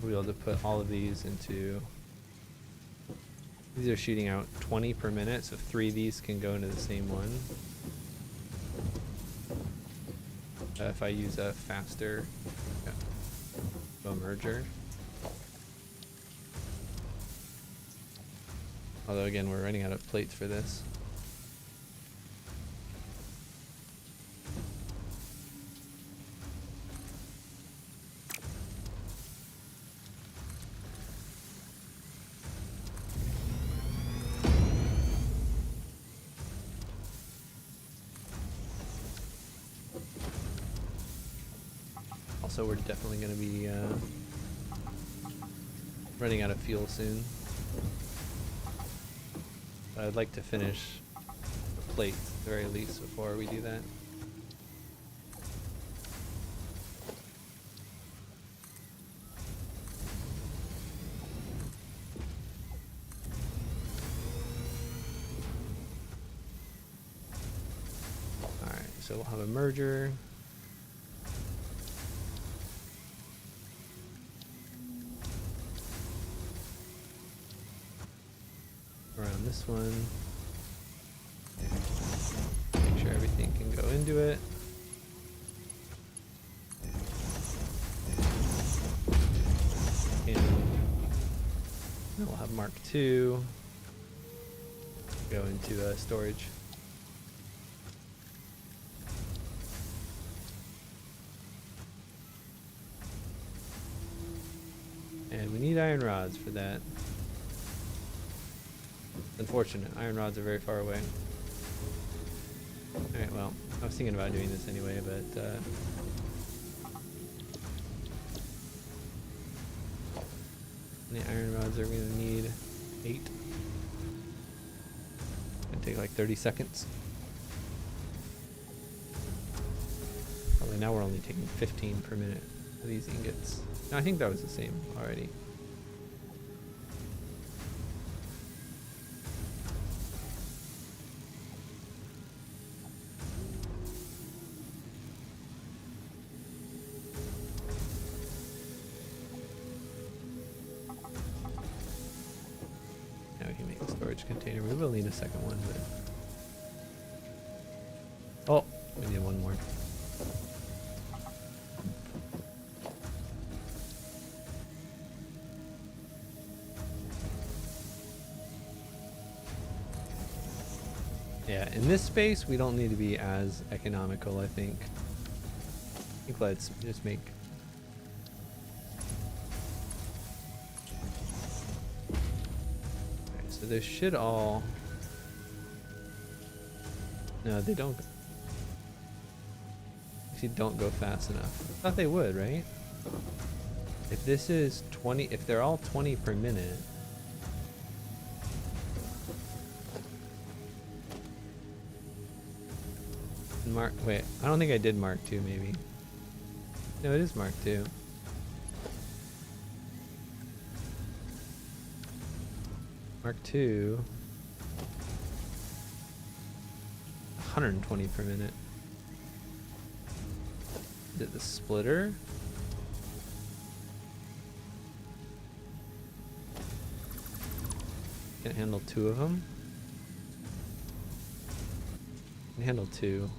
we'll be able to put all of these into... These are shooting out 20 per minute, so 3 of these can go into the same one. If I use a faster merger. Although again, we're running out of plates for this. Also, we're definitely going to be running out of fuel soon. I'd like to finish the plates at the very least before we do that. Alright, so we'll have a merger. Around this one. Make sure everything can go into it. And then we'll have Mark II go into storage. And we need iron rods for that. Unfortunate. Iron rods are very far away. Alright, well, I was thinking about doing this anyway, but the iron rods are gonna need 8. Gonna take like 30 seconds. Probably now we're only taking 15 per minute for these ingots. No, I think that was the same already. Now we can make a storage container. We will need a second one, but oh, we need one more. Yeah, in this space, we don't need to be as economical, I think. I think let's just make... Alright, so this should all... No, they don't... Actually, don't go fast enough. I thought they would, right? If this is 20... If they're all 20 per minute... Wait, I don't think I did Mark 2 maybe. No, it is Mark 2. Mark 2. 120 per minute. Is it the splitter? Can it handle 2 of them? Can handle 2.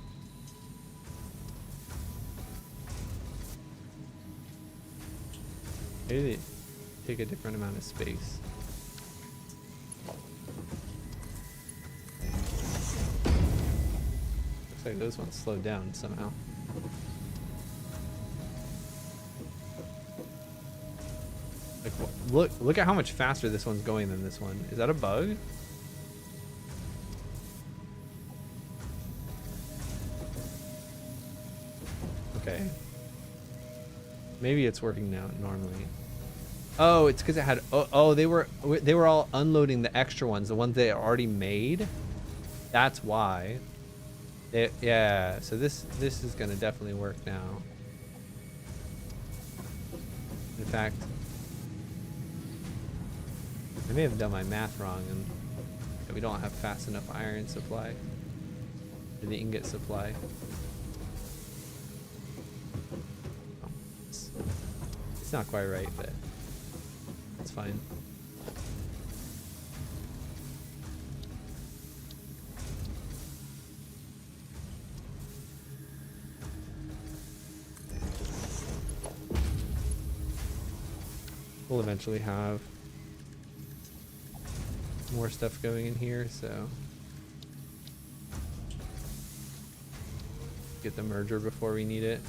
Maybe they take a different amount of space. Looks like those ones slowed down somehow. Like, look at how much faster this one's going than this one. Is that a bug? Okay. Maybe it's working now normally. Oh, it's because it had... Oh, they were all unloading the extra ones, the ones they already made. That's why. Yeah, so this is going to definitely work now. In fact, I may have done my math wrong and we don't have fast enough iron supply. Or the ingot supply. It's not quite right, but it's fine. We'll eventually have more stuff going in here, so get the merger before we need it.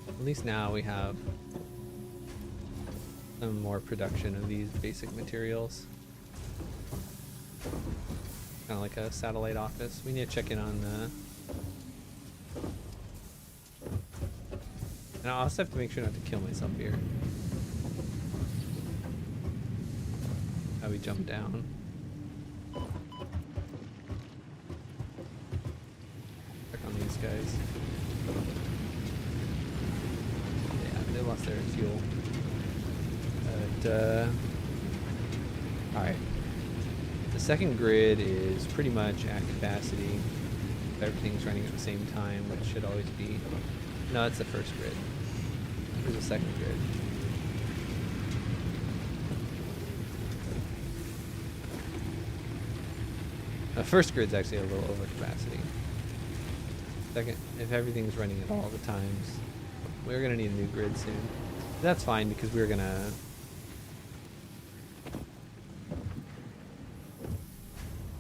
At least now we have some more production of these basic materials. Kind of like a satellite office. We need to check in on the... And I also have to make sure not to kill myself here. How we jump down. Check on these guys. They lost their fuel. But, alright. The second grid is pretty much at capacity. Everything's running at the same time, which should always be... No, it's the first grid. Here's the second grid. The first grid's actually a little over capacity. Second, if everything's running at all the times, we're gonna need a new grid soon. That's fine because we're gonna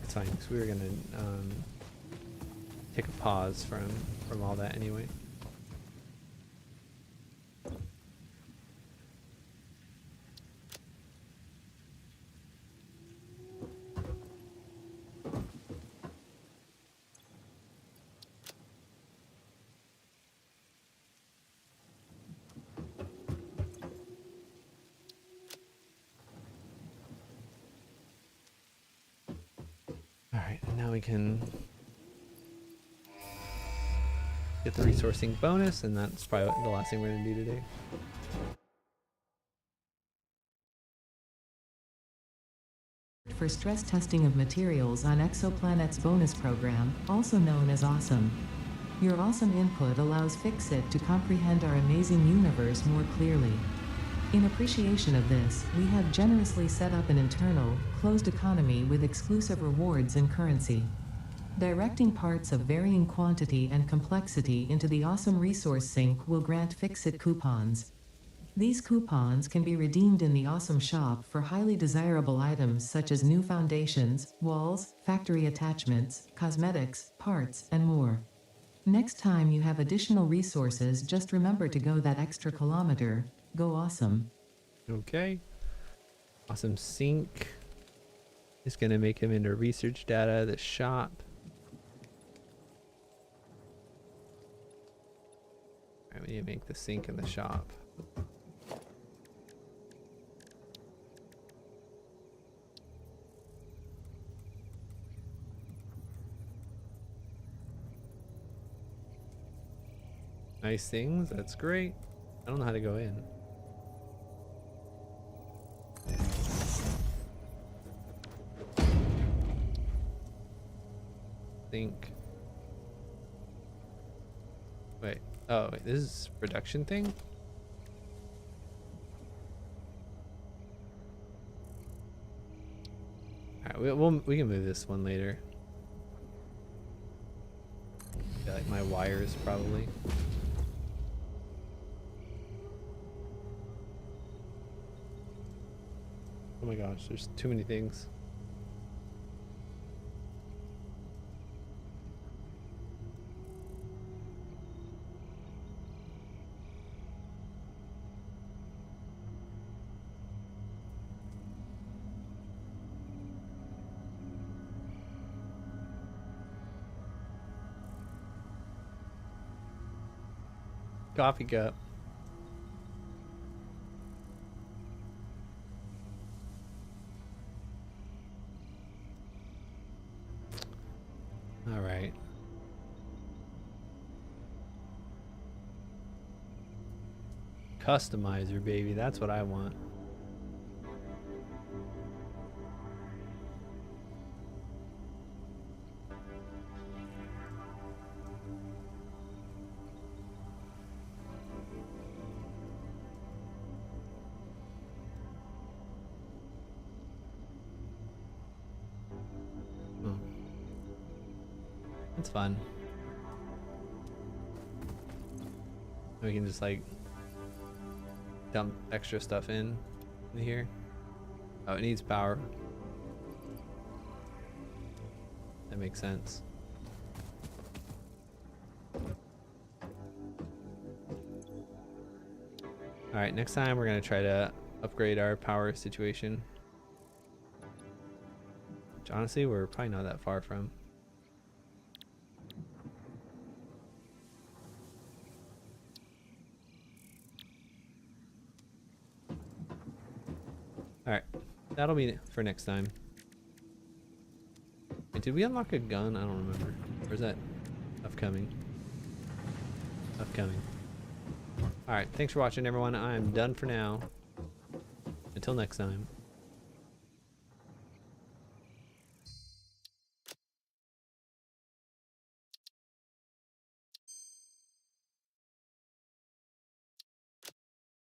It's fine, because we were gonna take a pause from all that anyway. Alright, and now we can get the resourcing bonus, and that's probably the last thing we're going to do today. For stress testing of materials on Exoplanet's bonus program, also known as Awesome. Your awesome input allows Fixit to comprehend our amazing universe more clearly. In appreciation of this, we have generously set up an internal, closed economy with exclusive rewards and currency. Directing parts of varying quantity and complexity into the Awesome Resource Sink will grant Fixit coupons. These coupons can be redeemed in the Awesome Shop for highly desirable items such as new foundations, walls, factory attachments, cosmetics, parts, and more. Next time you have additional resources, just remember to go that extra kilometer. Go awesome. Okay. Awesome Sink is going to make him into research data, the shop. Alright, we need to make the sink in the shop. Nice things, that's great. I don't know how to go in. Think. Wait. Oh, wait, this is a production thing? Alright, we can move this one later. Yeah, like my wires probably. Oh my gosh, there's too many things. Coffee cup. All right. Customizer, baby. That's what I want. Oh. That's fun. We can just like dump extra stuff in here. Oh, it needs power. That makes sense. Alright, next time we're gonna try to upgrade our power situation. Which honestly we're probably not that far from. Alright, that'll be it for next time. Wait, did we unlock a gun? I don't remember. Or is that upcoming? Upcoming. Alright, thanks for watching everyone. I am done for now. Until next time.